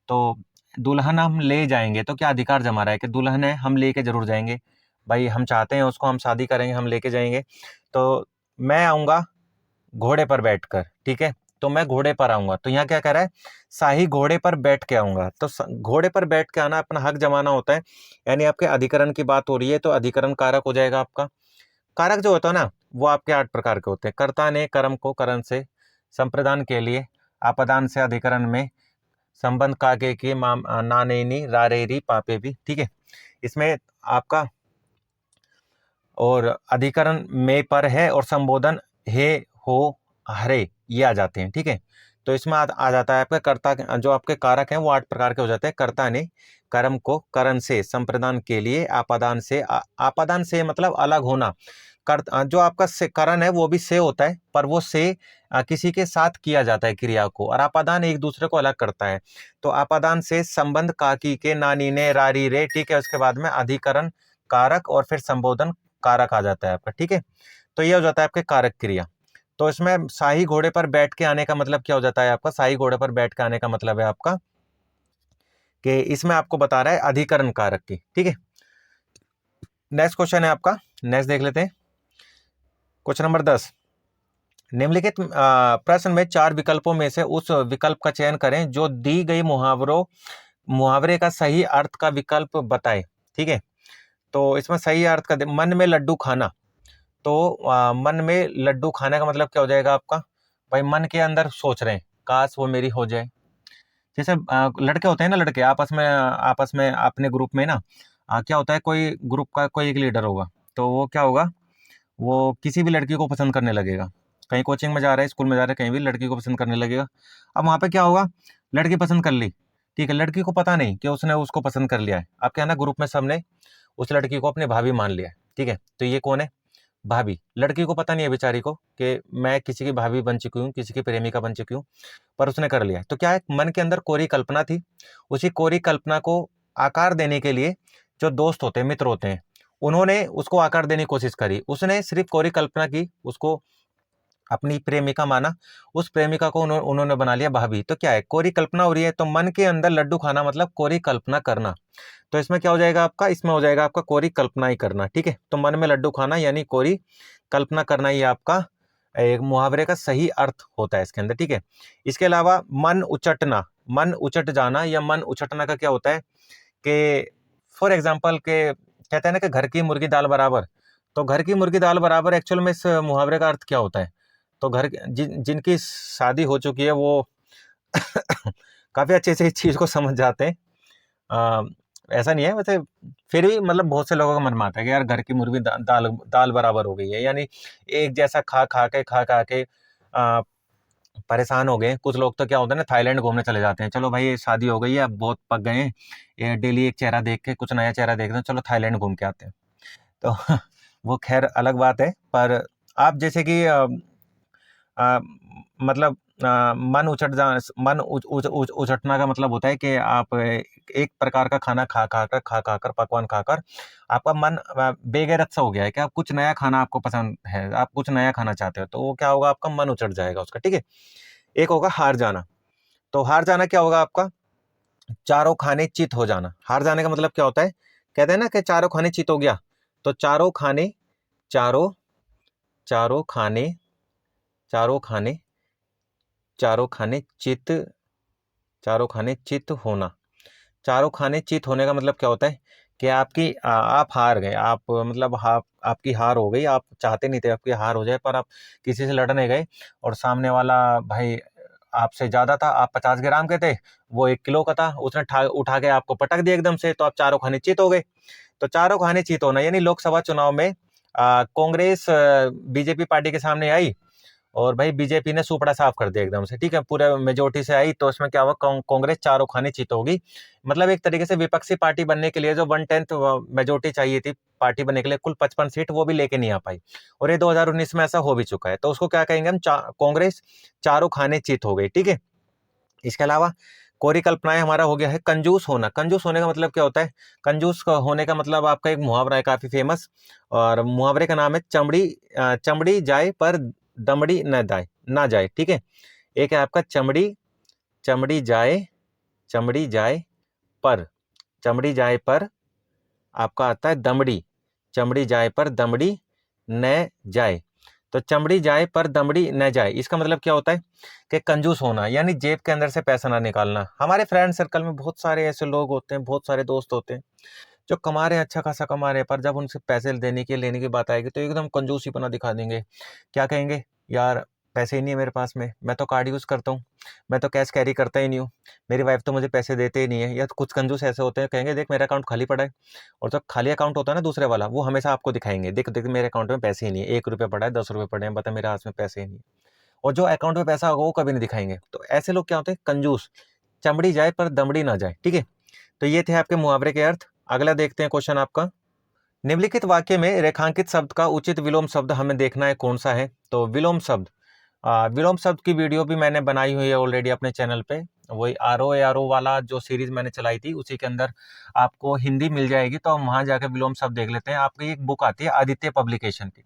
A: तो दुल्हन हम ले जाएंगे, तो क्या अधिकार जमा रहा है कि दुल्हन है हम लेके जरूर जाएंगे, भाई हम चाहते हैं उसको, हम शादी करेंगे, हम लेके जाएंगे। तो मैं आऊंगा घोड़े पर बैठकर, ठीक है। तो मैं घोड़े पर आऊंगा, तो यहाँ क्या कह रहा है, शाही घोड़े पर बैठ के आऊंगा। तो घोड़े पर बैठ के आना अपना हक जमाना होता है, यानी आपके अधिकरण की बात हो रही है, तो अधिकरण कारक हो जाएगा आपका। कारक जो होता है ना, वो आपके 8 प्रकार के होते हैं। कर्ता ने कर्म को करण से, संप्रदान के लिए, आपादान से अधिकरण में, संबंध काके के नानेनी रारेरी पापे भी, ठीक है। इसमें आपका और अधिकरण में पर है और संबोधन हे हो हरे ये आ जाते हैं, ठीक है। तो इसमें आ जाता है आपका कर्ता, जो आपके कारक हैं वो 8 प्रकार के हो जाते हैं। कर्ता ने कर्म को करण से, संप्रदान के लिए, आपादान से, आपादान से मतलब अलग होना। जो आपका से करण है वो भी से होता है, पर वो से किसी के साथ किया जाता है क्रिया को, और आपादान एक दूसरे को अलग करता है। तो आपादान से संबंध काकी के, नानी ने, रारी रे, ठीक है। उसके बाद में अधिकरण कारक और फिर संबोधन कारक आ जाता है आपका, ठीक है। तो ये हो जाता है आपके कारक क्रिया। तो इसमें शाही घोड़े पर बैठ के आने का मतलब क्या हो जाता है आपका, शाही घोड़े पर बैठ के आने का मतलब है आपका कि इसमें आपको बता रहा है अधिकरण कारक की, ठीक है। नेक्स्ट क्वेश्चन है आपका, नेक्स्ट देख लेते हैं। क्वेश्चन नंबर 10, निम्नलिखित प्रश्न में 4 विकल्पों में से उस विकल्प का चयन करें जो दी गई मुहावरे का सही अर्थ का विकल्प बताए, ठीक है। तो इसमें सही अर्थ का मन में लड्डू खाना, तो मन में लड्डू खाने का मतलब क्या हो जाएगा आपका, भाई मन के अंदर सोच रहे हैं काश वो मेरी हो जाए। जैसे लड़के होते हैं ना, लड़के आपस में अपने ग्रुप में ना, क्या होता है, कोई ग्रुप का कोई एक लीडर होगा, तो वो क्या होगा, वो किसी भी लड़की को पसंद करने लगेगा। कहीं कोचिंग में जा रहा है, स्कूल में जा रहा है, कहीं भी लड़की को पसंद करने लगेगा। अब वहां पे क्या होगा, लड़की पसंद कर ली, ठीक है। लड़की को पता नहीं कि उसने उसको पसंद कर लिया है। अब क्या है ना, ग्रुप में सबने उस लड़की को अपनी भाभी मान लिया है, ठीक है। तो ये कौन है, भाभी। लड़की को पता नहीं है बेचारी को कि मैं किसी की भाभी बन चुकी हूँ, किसी की प्रेमिका बन चुकी हूँ, पर उसने कर लिया। तो क्या है, मन के अंदर कोरी कल्पना थी, उसी कोरी कल्पना को आकार देने के लिए जो दोस्त होते हैं, मित्र होते हैं, उन्होंने उसको आकार देने की कोशिश करी। उसने सिर्फ कोरी कल्पना की, उसको अपनी प्रेमिका माना, उस प्रेमिका को उन्होंने बना लिया भाभी। तो क्या है, कोरी कल्पना हो रही है, तो मन के अंदर लड्डू खाना मतलब कोरी कल्पना करना। तो इसमें क्या हो जाएगा आपका, इसमें हो जाएगा आपका कोरी कल्पना ही करना, ठीक है। तो मन में लड्डू खाना यानी कोरी कल्पना करना, ये आपका एक मुहावरे का सही अर्थ होता है इसके अंदर, ठीक है। इसके अलावा मन उचटना, मन उचट जाना या मन उचटना का क्या होता है कि फॉर एग्जाम्पल के कहते हैं ना कि घर की मुर्गी दाल बराबर। तो घर की मुर्गी दाल बराबर एक्चुअल में इस मुहावरे का अर्थ क्या होता है, तो जिनकी शादी हो चुकी है वो काफी अच्छे से इस चीज को समझ जाते हैं। ऐसा नहीं है वैसे, फिर भी मतलब बहुत से लोगों का मन में आता है कि यार घर की मुर्गी दाल दाल बराबर हो गई है, यानी एक जैसा खा खा के परेशान हो गए। कुछ लोग तो क्या होता है ना, थाईलैंड घूमने चले जाते हैं, चलो भाई ये शादी हो गई है, अब बहुत पक गए हैं, ये डेली एक चेहरा देख के कुछ नया चेहरा देखते हैं, चलो थाईलैंड घूम के आते हैं। तो वो खैर अलग बात है, पर आप जैसे कि आ, मतलब मन उचट जा मन उचटना का मतलब होता है कि आप एक प्रकार का खाना खा खाकर पकवान खाकर आपका मन बेगैरत सा हो गया है कि आप कुछ नया खाना आपको पसंद है, आप कुछ नया खाना चाहते हो, तो वो क्या होगा, आपका मन उचट जाएगा उसका, ठीक है। एक होगा हार जाना। तो हार जाना क्या होगा आपका, चारों खाने चित हो जाना। हार जाने का मतलब क्या होता है, कहते हैं ना कि चारों खाने चित हो गया, तो चारों चारों खाने चारों खाने चारों खाने चित चारों खाने चित होना। चारों खाने चित होने का मतलब क्या होता है कि आप हार गए, आप मतलब आपकी हार हो गई, आप चाहते नहीं थे आपकी हार हो जाए, पर आप किसी से लड़ने गए और सामने वाला भाई आपसे ज्यादा था, आप 50 ग्राम के थे, वो 1 किलो का था, उसने उठा के आपको पटक दिया एकदम से, तो आप चारों खाने चित हो गए। तो चारों खाने चित होना यानी लोकसभा चुनाव में कांग्रेस बीजेपी पार्टी के सामने आई और भाई बीजेपी ने सुपड़ा साफ कर दिया एकदम से, ठीक है, पूरे मेजोरिटी से आई। तो इसमें क्या हुआ, कांग्रेस चारों खाने चित होगी। मतलब एक तरीके से विपक्षी पार्टी बनने के लिए जो 1/10 मेजोरिटी चाहिए थी पार्टी बनने के लिए, कुल 55 सीट, वो भी लेके नहीं आ पाई। और ये 2019 में ऐसा हो भी चुका है। तो उसको क्या कहेंगे हम, कांग्रेस चारों खाने चित हो गई, ठीक है। इसके अलावा कोरी कल्पनाएं हमारा हो गया है कंजूस होना। कंजूस होने का मतलब क्या होता है, कंजूस होने का मतलब आपका एक मुहावरा है काफी फेमस, और मुहावरे का नाम है चमड़ी जाए पर दमड़ी न जाए, ठीक है। एक है आपका चमड़ी जाए चमड़ी जाए पर चमड़ी जाए पर आपका आता है दमड़ी, चमड़ी जाए पर दमड़ी न जाए। तो चमड़ी जाए पर दमड़ी न जाए, इसका मतलब क्या होता है कि कंजूस होना, यानी जेब के अंदर से पैसा ना निकालना। हमारे फ्रेंड सर्कल में बहुत सारे ऐसे लोग होते हैं, बहुत सारे दोस्त होते हैं जो कमा रहे हैं, अच्छा खासा कमा रहे हैं, पर जब उनसे पैसे देने की लेने की बात आएगी तो एकदम कंजूसीपना दिखा देंगे। क्या कहेंगे, यार पैसे ही नहीं है मेरे पास में, मैं तो कार्ड यूज़ करता हूँ, मैं तो कैश कैरी करता ही नहीं हूँ, मेरी वाइफ तो मुझे पैसे देते ही नहीं है। या तो कुछ कंजूस ऐसे होते हैं, कहेंगे देख मेरा अकाउंट खाली पड़ा है। और जो खाली अकाउंट होता है ना दूसरे वाला, वो हमेशा आपको दिखाएंगे, देख देख मेरे अकाउंट में पैसे ही नहीं है, 1 रुपये पड़ा है, 10 रुपये पड़े हैं, बता मेरे हाथ में पैसे ही नहीं है। और जो अकाउंट में पैसा होगा वो कभी नहीं दिखाएंगे। तो ऐसे लोग क्या होते हैं, कंजूस, चमड़ी जाए पर दमड़ी ना जाए, ठीक है। तो ये थे आपके मुहावरे के अर्थ। अगला देखते हैं क्वेश्चन आपका, निम्नलिखित वाक्य में रेखांकित शब्द का उचित विलोम शब्द हमें देखना है कौन सा है। तो विलोम शब्द, विलोम शब्द की वीडियो भी मैंने बनाई हुई है ऑलरेडी अपने चैनल पे, वही आर ओ वाला जो सीरीज मैंने चलाई थी उसी के अंदर आपको हिंदी मिल जाएगी। तो हम वहां जाकर विलोम शब्द देख लेते हैं। आपकी एक बुक आती है आदित्य पब्लिकेशन की,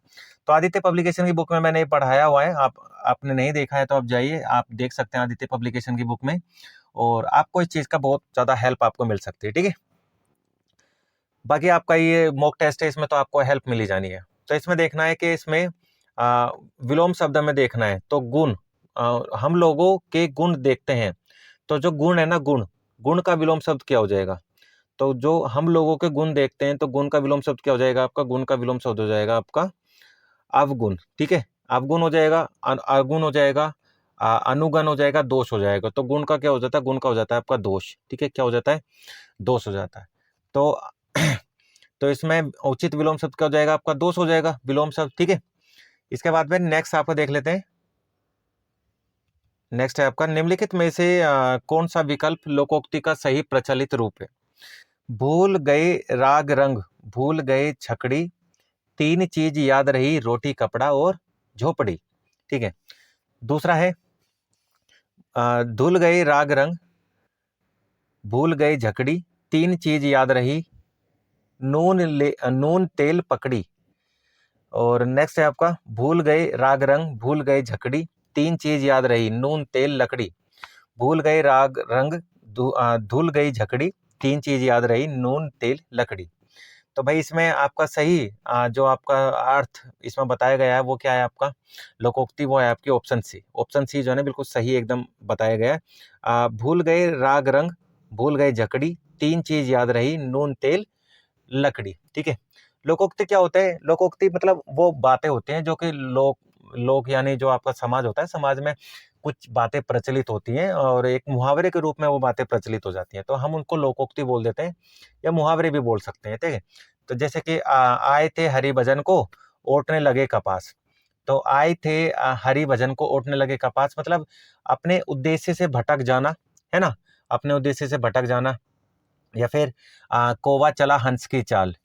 A: तो आदित्य पब्लिकेशन की बुक में मैंने ये पढ़ाया हुआ है। आपने नहीं देखा है तो आप जाइए, आप देख सकते हैं आदित्य पब्लिकेशन की बुक में, और आपको इस चीज का बहुत ज्यादा हेल्प आपको मिल सकती है, ठीक है। बाकी आपका ये मॉक टेस्ट है, इसमें तो आपको हेल्प मिली जानी है। तो इसमें देखना है कि इसमें विलोम शब्द में देखना है। तो गुण, हम लोगों के गुण देखते हैं, तो जो गुण है ना, गुण गुण का विलोम शब्द क्या हो जाएगा। तो जो हम लोगों के गुण देखते हैं, तो गुण का विलोम शब्द क्या हो जाएगा आपका, गुण का विलोम शब्द हो जाएगा आपका अवगुण, ठीक है। अवगुण हो जाएगा, अवगुण हो जाएगा, अनुगण हो जाएगा, दोष हो जाएगा। तो गुण का क्या हो जाता है, गुण का हो जाता है आपका दोष, ठीक है। क्या हो जाता है, दोष हो जाता है। तो तो इसमें उचित विलोम शब्द क्या हो जाएगा आपका, दोष हो जाएगा विलोम शब्द, ठीक है। इसके बाद में नेक्स्ट आपको देख लेते हैं। नेक्स्ट है आपका, निम्नलिखित में से कौन सा विकल्प लोकोक्ति का सही प्रचलित रूप है। भूल गए राग रंग, भूल गए छकड़ी, तीन चीज याद रही, रोटी कपड़ा और झोपड़ी, ठीक है। दूसरा है धुल गए राग रंग, भूल गए झकड़ी, तीन चीज याद रही, नून तेल पकड़ी। और नेक्स्ट है आपका, भूल गए राग रंग, भूल गए झकड़ी, तीन चीज याद रही, नून तेल लकड़ी। भूल गए राग रंग, धुल गई झकड़ी, तीन चीज याद रही, नून तेल लकड़ी। तो भाई इसमें आपका सही जो आपका अर्थ इसमें बताया गया है वो क्या है आपका, लोकोक्ति, वो है आपकी ऑप्शन सी। ऑप्शन सी जो है ना बिल्कुल सही एकदम बताया गया है। भूल गए राग रंग, भूल गए झकड़ी, तीन चीज याद रही, नून तेल लकड़ी, ठीक है। लोकोक्ति क्या होता है, लोकोक्ति मतलब वो बातें होती हैं जो कि लोक यानी जो आपका समाज होता है, समाज में कुछ बातें प्रचलित होती हैं और एक मुहावरे के रूप में वो बातें प्रचलित हो जाती हैं, तो हम उनको लोकोक्ति बोल देते हैं या मुहावरे भी बोल सकते हैं, ठीक है। तो जैसे कि आए थे हरि भजन को ओटने लगे कपास। तो आए थे हरि भजन को ओटने लगे कपास, मतलब अपने उद्देश्य से भटक जाना, है ना, अपने उद्देश्य से भटक जाना। या फिर कोवा चला हंस की चाल।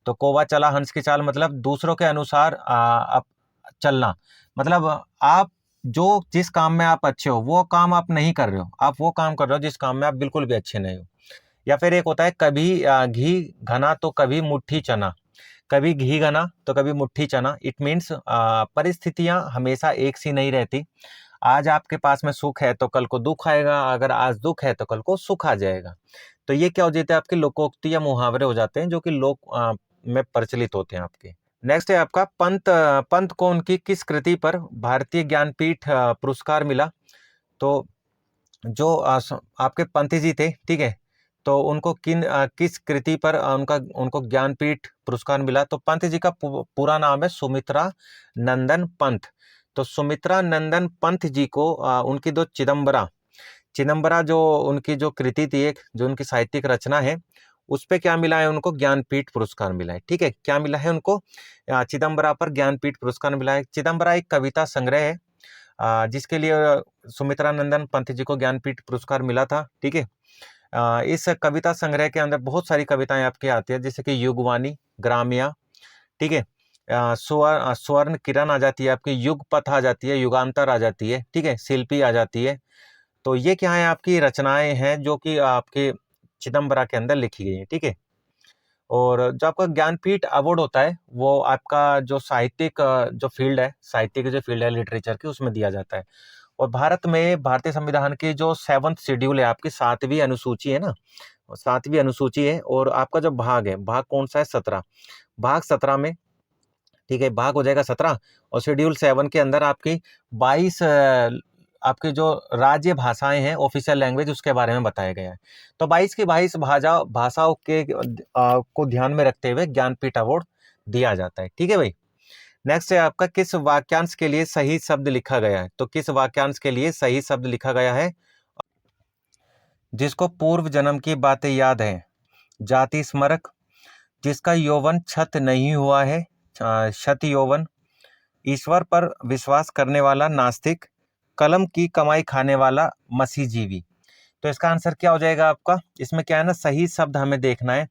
A: तो कोवा चला हंस की चाल मतलब दूसरों के अनुसार चलना, मतलब आप जो जिस काम में आप अच्छे हो वो काम आप नहीं कर रहे हो, आप वो काम कर रहे हो जिस काम में आप बिल्कुल भी अच्छे नहीं हो। या फिर एक होता है कभी घी घना तो कभी मुट्ठी चना, कभी घी घना तो कभी मुट्ठी चना। इट मीन्स परिस्थितियां हमेशा एक सी नहीं रहती। आज आपके पास में सुख है तो कल को दुख आएगा, अगर आज दुख है तो कल को सुख आ जाएगा। तो ये क्या हो जाते हैं आपके लोकोक्ति या मुहावरे हो जाते हैं जो कि लोक में प्रचलित होते हैं आपके। नेक्स्ट है आपका पंत, पंत को उनकी किस कृति पर भारतीय ज्ञानपीठ पुरस्कार मिला। तो जो आपके पंत जी थे, ठीक है, तो उनको किस कृति पर उनको ज्ञानपीठ पुरस्कार मिला। तो पंत जी का पूरा नाम है सुमित्रा नंदन पंत। तो सुमित्रा नंदन पंत जी को उनकी दो चिदम्बरा जो उनकी जो कृति थी, एक जो उनकी साहित्यिक रचना है, उस पे क्या मिला है उनको, ज्ञानपीठ पुरस्कार मिला है, ठीक है। क्या मिला है उनको, चिदम्बरा पर ज्ञानपीठ पुरस्कार मिला है। चिदम्बरा एक कविता संग्रह है जिसके लिए सुमित्रा नंदन पंत जी को ज्ञानपीठ पुरस्कार मिला था। ठीक है, इस कविता संग्रह के अंदर बहुत सारी कविताएं आपकी आती है, जैसे कि युगवाणी, ग्राम्या, ठीक है, स्वर्ण किरण आ जाती है आपकी, युगपथ आ जाती है, युगांतर आ जाती है, ठीक है, शिल्पी आ जाती है। तो ये क्या है, आपकी रचनाएं हैं जो कि आपके चिदम्बरा के अंदर लिखी गई है। ठीक है, और जो आपका ज्ञानपीठ अवार्ड होता है वो आपका जो साहित्यिक जो फील्ड है, साहित्य की जो फील्ड है लिटरेचर की, उसमें दिया जाता है। और भारत में भारतीय संविधान की जो 7th शेड्यूल है, आपकी 7वीं अनुसूची है ना, 7वीं अनुसूची है, और आपका जो भाग है, भाग कौन सा है, 17, भाग 17 में, ठीक है, भाग हो जाएगा 17, और शेड्यूल 7 के अंदर आपकी 22 आपके जो राज्य भाषाएं हैं, ऑफिशियल लैंग्वेज, उसके बारे में बताया गया है। तो 22 की 22 भाषाओं के को ध्यान में रखते हुए ज्ञानपीठ अवार्ड दिया जाता है। ठीक है भाई, नेक्स्ट है आपका, किस वाक्यांश के लिए सही शब्द लिखा गया है। तो किस वाक्यांश के लिए सही शब्द लिखा गया है, जिसको पूर्व जन्म की बातें याद है, जाति स्मरक, जिसका यौवन छत नहीं हुआ है, शत यौवन, ईश्वर पर विश्वास करने वाला नास्तिक, कलम की कमाई खाने वाला मसीहजीवी। तो इसका आंसर क्या हो जाएगा आपका, इसमें क्या है ना, सही शब्द हमें देखना है।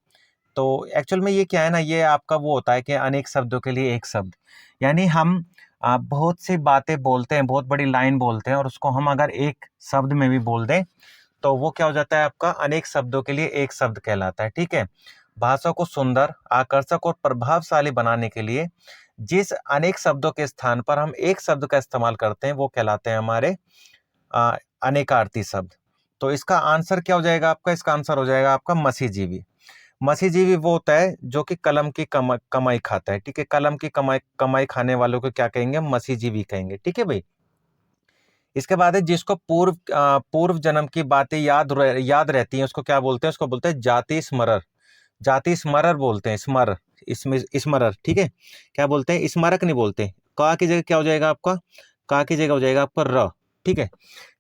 A: तो एक्चुअल में ये क्या है ना, ये आपका वो होता है कि अनेक शब्दों के लिए एक शब्द, यानी हम बहुत सी बातें बोलते हैं, बहुत बड़ी लाइन बोलते हैं, और उसको हम अगर एक शब्द में भी बोल दें तो वो क्या हो जाता है, आपका अनेक शब्दों के लिए एक शब्द कहलाता है। ठीक है, भाषा को सुंदर, आकर्षक और प्रभावशाली बनाने के लिए जिस अनेक शब्दों के स्थान पर हम एक शब्द का इस्तेमाल करते हैं वो कहलाते हैं हमारे अनेकार्थी शब्द। तो इसका आंसर क्या हो जाएगा आपका, इसका आंसर हो जाएगा आपका मसीहजीवी। मसीहजीवी वो होता है जो कि कलम की कमाई खाता है। ठीक है, कलम की कमाई खाने वालों को क्या कहेंगे, मसीहजीवी कहेंगे। ठीक है भाई, इसके बाद है, जिसको पूर्व जन्म की बातें याद रहती हैं, उसको क्या बोलते हैं, उसको बोलते हैं जाति स्मरर। जाति स्मरर बोलते हैं, स्मर, इसमें स्मरर। ठीक है, क्या बोलते हैं, स्मारक नहीं बोलते। का की जगह क्या हो जाएगा आपका, का की जगह हो जाएगा आपका र। ठीक है,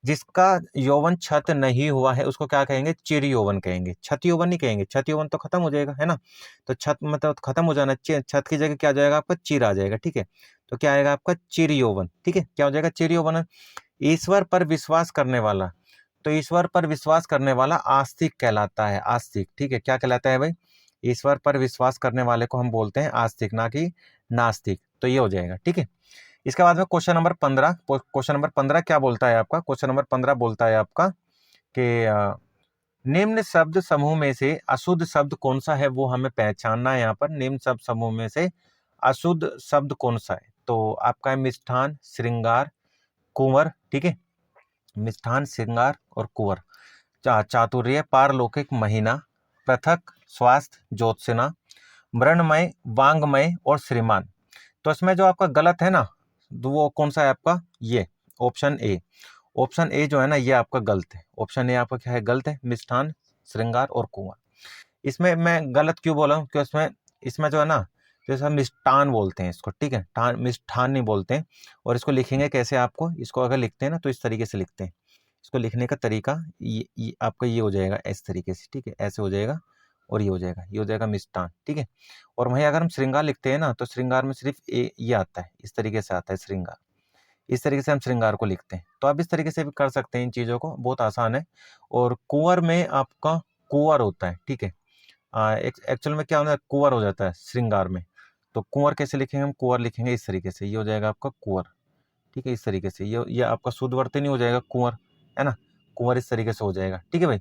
A: जिसका यौवन छत नहीं हुआ है उसको क्या कहेंगे, चिर यौवन कहेंगे, छत यौवन नहीं कहेंगे, छत यौवन तो खत्म हो जाएगा, है ना। तो छत मतलब खत्म हो जाना, छत की जगह क्या हो जाएगा आपका, चिर आ जाएगा। ठीक है, तो क्या आएगा आपका, चिर यौवन। ठीक है, क्या हो जाएगा, चिर यौवन। ईश्वर पर विश्वास करने वाला, तो ईश्वर पर विश्वास करने वाला आस्तिक कहलाता है, आस्तिक। ठीक है, क्या कहलाता है भाई, ईश्वर पर विश्वास करने वाले को हम बोलते हैं आस्तिक, ना कि नास्तिक। तो ये हो जाएगा। ठीक है, इसके बाद में क्वेश्चन नंबर 15, क्वेश्चन नंबर 15 क्या बोलता है आपका, क्वेश्चन नंबर 15 बोलता है आपका कि निम्न शब्द समूह में से अशुद्ध शब्द कौन सा है, वो हमें पहचानना है। यहाँ पर निम्न शब्द समूह में से अशुद्ध शब्द कौन सा है, तो आपका है मिष्ठान, श्रृंगार, कुंवर। ठीक है, मिष्ठान, श्रृंगार और कुंवर, चातुर्य, पारलौकिक, महीना, पृथक, स्वास्थ्य, ज्योत्सना, मृणमय, वांगमय और श्रीमान। तो इसमें जो आपका गलत है ना, तो वो कौन सा है आपका, ये ऑप्शन ए। ऑप्शन ए जो है ना, ये आपका गलत है। ऑप्शन ए आपका क्या है, गलत है, मिष्ठान, श्रृंगार और कुंवर। इसमें मैं गलत क्यों बोला हूँ, क्योंकि इसमें इसमें जो है ना, जैसे हम मिष्ठान बोलते हैं इसको, ठीक है, मिष्ठान नहीं बोलते हैं। और इसको लिखेंगे कैसे, आपको इसको अगर लिखते हैं ना तो इस तरीके से लिखते हैं। इसको लिखने का तरीका ये आपका ये हो जाएगा, इस तरीके से। ठीक है, ऐसे हो जाएगा, और ये हो जाएगा, ये हो जाएगा मिष्ठान। ठीक है, और वहीं अगर हम श्रृंगार लिखते हैं ना, तो श्रृंगार में सिर्फ ये आता है, इस तरीके से आता है श्रृंगार। इस तरीके से हम श्रृंगार को लिखते हैं। तो आप इस तरीके से भी कर सकते हैं इन चीज़ों को, बहुत आसान है। और कुंवर में आपका कुंवर होता है। ठीक है, एक्चुअल में क्या होता है, कुंवर हो जाता है श्रृंगार में। तो कुंवर कैसे लिखेंगे, हम कुंवर लिखेंगे इस तरीके से, ये हो जाएगा आपका कुंवर। ठीक है, इस तरीके से ये आपका शुद्धवर्तनी हो जाएगा कुंवर, है ना, कुंवर इस तरीके से हो जाएगा। ठीक है भाई,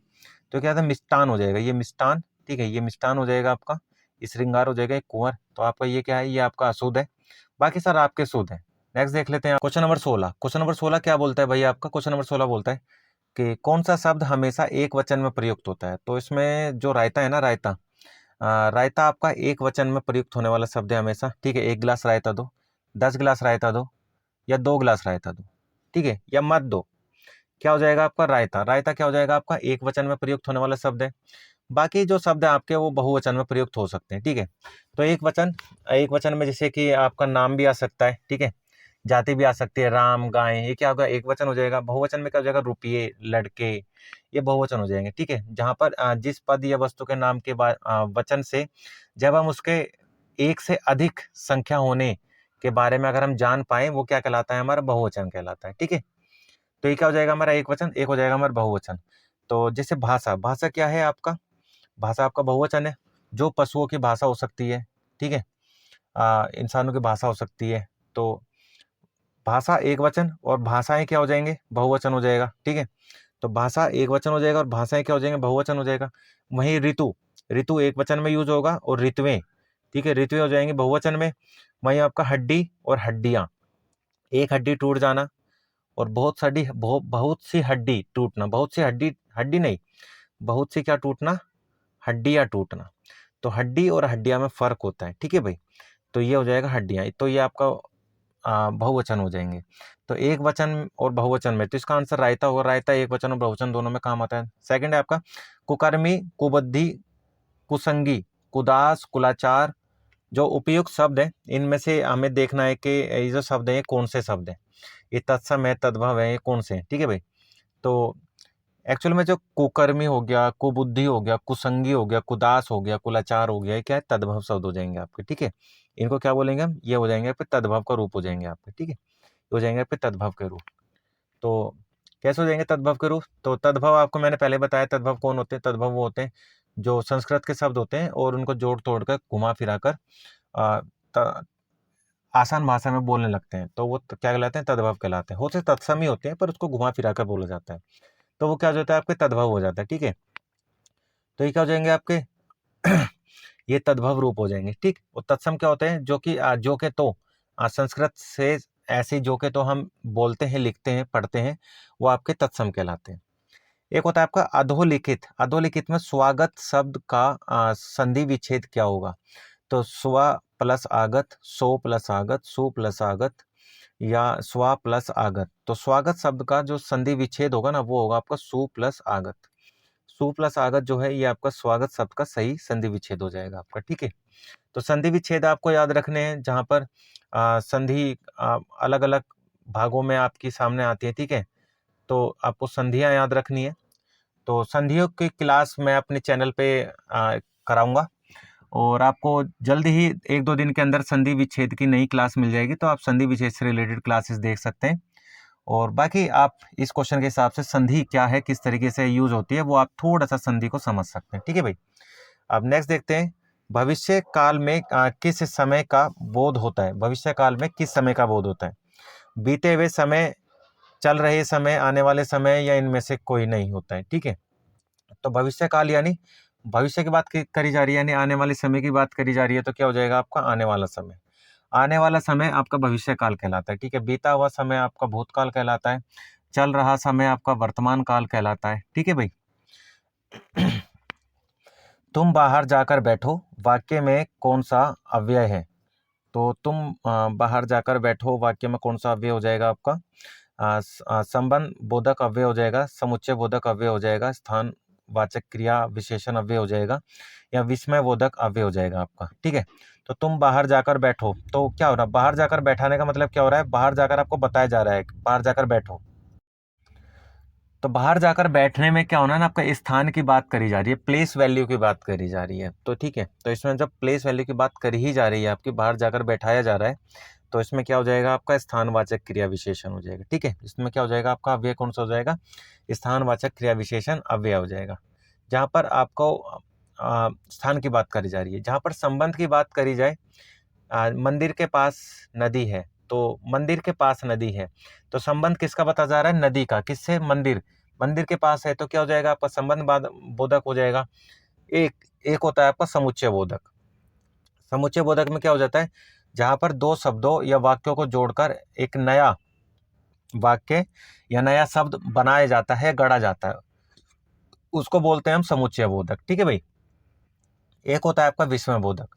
A: तो क्या था, मिष्टान हो जाएगा, ये मिष्टान। ठीक है, ये मिष्टान हो जाएगा आपका, ये श्रृंगार हो जाएगा, कुंवर। तो आपका ये क्या है, ये आपका अशुद्ध है, बाकी सर आपके शुद्ध है। नेक्स्ट देख लेते हैं क्वेश्चन नंबर 16। क्वेश्चन नंबर 16 क्या बोलता है भाई, आपका क्वेश्चन नंबर 16 बोलता है कि कौन सा शब्द हमेशा एक वचन में प्रयुक्त होता है। तो इसमें जो रायता है ना, रायता, रायता आपका एक वचन में प्रयुक्त होने वाला शब्द है हमेशा। ठीक है, 1 गिलास रायता दो, 10 गिलास रायता दो, या 2 गिलास रायता दो। ठीक है, या मत दो, क्या हो जाएगा आपका, रायता। रायता क्या हो जाएगा आपका, एक वचन में प्रयुक्त होने वाला शब्द है। बाकी जो शब्द है आपके वो बहुवचन में प्रयुक्त हो सकते हैं। ठीक है, तो एक वचन में जैसे कि आपका नाम भी आ सकता है। ठीक है, जाति भी आ सकती है, राम, गाय, ये क्या होगा, एक वचन हो जाएगा। बहुवचन में क्या हो जाएगा, रुपये, लड़के, ये बहुवचन हो जाएंगे। ठीक है, जहां पर जिस पद या वस्तु के नाम के बाद वचन से जब हम उसके एक से अधिक संख्या होने के बारे में अगर हम जान पाए, वो क्या कहलाता है, हमारा बहुवचन कहलाता है। ठीक है, तो ये क्या हो जाएगा हमारा एक वचन, एक हो जाएगा हमारा बहुवचन। तो जैसे भाषा, भाषा क्या है आपका, भाषा आपका बहुवचन है। जो पशुओं की भाषा हो सकती है, ठीक है, इंसानों की भाषा हो सकती है, तो भाषा एक वचन और भाषाएं क्या हो जाएंगे, बहुवचन हो जाएगा। ठीक है, तो भाषा एक वचन हो जाएगा और भाषाएं क्या हो जाएंगे, बहुवचन हो जाएगा। वहीं ऋतु, ऋतु एक वचन में यूज होगा और ऋतुएं, ठीक है, ऋतुएं हो जाएंगी बहुवचन में। वहीं आपका हड्डी और हड्डियां, एक हड्डी टूट जाना और बहुत सी हड्डी टूटना, बहुत सी हड्डी, हड्डी नहीं, बहुत सी क्या टूटना, हड्डियां टूटना। तो हड्डी और हड्डियां में फर्क होता है। ठीक है भाई, तो ये हो जाएगा हड्डियां, तो ये आपका बहुवचन हो जाएंगे। तो एक वचन और बहुवचन में, तो इसका आंसर रायता होगा। रायता एक वचन और बहुवचन दोनों में काम आता है। सेकंड है आपका कुकर्मी, कुबुद्धि, कुसंगी, कुदास, कुलाचार। जो उपयुक्त शब्द है, इनमें से हमें देखना है कि ये जो शब्द है, ये कौन से शब्द है, ये तत्सम है, तद्भव है, ये कौन से हैं। ठीक है भाई, तो एक्चुअल में जो कुकर्मी हो गया, कुबुद्धि हो गया, कुसंगी हो गया, कुदास हो गया, कुलाचार हो गया, ये क्या है, तद्भव शब्द हो जाएंगे आपके। ठीक है, इनको क्या बोलेंगे हम, ये हो जाएंगे आपके तद्भव का रूप हो जाएंगे आपके। ठीक है, हो जाएंगे आपके तद्भव के रूप। तो कैसे हो जाएंगे तद्भव के रूप, तो तद्भव आपको मैंने पहले बताया, तद्भव कौन होते हैं, तद्भव वो होते हैं जो संस्कृत के शब्द होते हैं और उनको जोड़ तोड़ कर, घुमा फिरा कर आसान भाषा में बोलने लगते हैं, तो वो क्या कहलाते हैं, तद्भव कहलाते हैं। होते तत्सम ही होते हैं पर उसको घुमा फिरा कर बोला जाता है, तो वो क्या हो जाता है, आपके तद्भव हो जाता है। ठीक है, तो ये क्या हो जाएंगे आपके ये तद्भव रूप हो जाएंगे। ठीक, और तत्सम क्या होते हैं, जो कि जो के तो संस्कृत से ऐसे जो के तो हम बोलते हैं, लिखते हैं, पढ़ते हैं, वो आपके तत्सम कहलाते हैं। एक होता है आपका अधोलिखित। अधोलिखित में स्वागत शब्द का संधि विच्छेद क्या होगा, तो स्व प्लस आगत, सो प्लस आगत, सु प्लस आगत, या स्वा प्लस आगत। तो स्वागत शब्द का जो संधि विच्छेद होगा ना, वो होगा आपका सु प्लस आगत। सु प्लस आगत जो है, ये आपका स्वागत शब्द का सही संधि विच्छेद हो जाएगा आपका। ठीक है, तो संधि विच्छेद आपको याद रखने हैं, जहां पर संधि अलग अलग भागों में आपकी सामने आती है। ठीक है, तो आपको संधियां याद रखनी है। तो संधियों की क्लास मैं अपने चैनल पे कराऊंगा और आपको जल्द ही एक दो दिन के अंदर संधि विच्छेद की नई क्लास मिल जाएगी, तो आप संधि विच्छेद से रिलेटेड क्लासेस देख सकते हैं। और बाकी आप इस क्वेश्चन के हिसाब से संधि क्या है, किस तरीके से यूज होती है, वो आप थोड़ा सा संधि को समझ सकते हैं। ठीक है भाई, अब नेक्स्ट देखते हैं, भविष्य काल में किस समय का बोध होता है। भविष्य काल में किस समय का बोध होता है, बीते हुए समय, चल रहे समय, आने वाले समय, या इनमें से कोई नहीं होता है। ठीक है, तो भविष्य काल यानी भविष्य की बात करी जा रही है, यानी आने वाले समय की बात करी जा रही है, तो क्या हो जाएगा आपका आने वाला समय। आने वाला समय आपका भविष्य काल कहलाता है। ठीक है, बीता हुआ समय आपका भूतकाल कहलाता है, चल रहा समय आपका वर्तमान काल कहलाता है। ठीक है भाई, तुम बाहर जाकर बैठो, वाक्य में कौन सा अव्यय है, तो तुम बाहर जाकर बैठो, वाक्य में कौन सा अव्यय हो जाएगा आपका, संबंध बोधक अव्यय हो जाएगा, समुच्चय बोधक अव्यय हो जाएगा, स्थान वाचक क्रिया विशेषण अव्यय हो जाएगा, या विस्मय बोधक अव्यय हो जाएगा आपका। ठीक है, तो तुम बाहर जाकर बैठो, तो क्या हो रहा है, बाहर जाकर बैठाने का मतलब क्या हो रहा है, बाहर जाकर आपको बताया जा रहा है बाहर जाकर बैठो। तो बाहर जाकर बैठने में क्या होना है ना, आपका स्थान की बात करी जा रही है, प्लेस वैल्यू की बात करी जा रही है। तो ठीक है, तो इसमें जब प्लेस वैल्यू की बात करी ही जा रही है, आपकी बाहर जाकर बैठाया जा रहा है, तो इसमें क्या हो जाएगा आपका स्थानवाचक क्रिया विशेषण हो जाएगा। ठीक है, इसमें क्या हो जाएगा आपका अव्यय कौन सा हो जाएगा, स्थानवाचक क्रिया विशेषण अव्यय हो जाएगा। जहाँ पर आपको स्थान की बात करी जा रही है, जहाँ पर संबंध की बात करी जाए, मंदिर के पास नदी है, तो मंदिर के पास नदी है, तो संबंध किसका बता जा रहा है, नदी का, किससे, मंदिर, मंदिर के पास है, तो क्या हो जाएगा आपका संबंध बोधक हो जाएगा। एक एक होता है आपका समुच्चय बोधक। समुच्चय बोधक में क्या हो जाता है, जहां पर दो शब्दों या वाक्यों को जोड़कर एक नया वाक्य या नया शब्द बनाया जाता है, गढ़ा जाता है, उसको बोलते हैं हम समुच्चय बोधक। ठीक है भाई, एक होता है आपका विस्मय बोधक।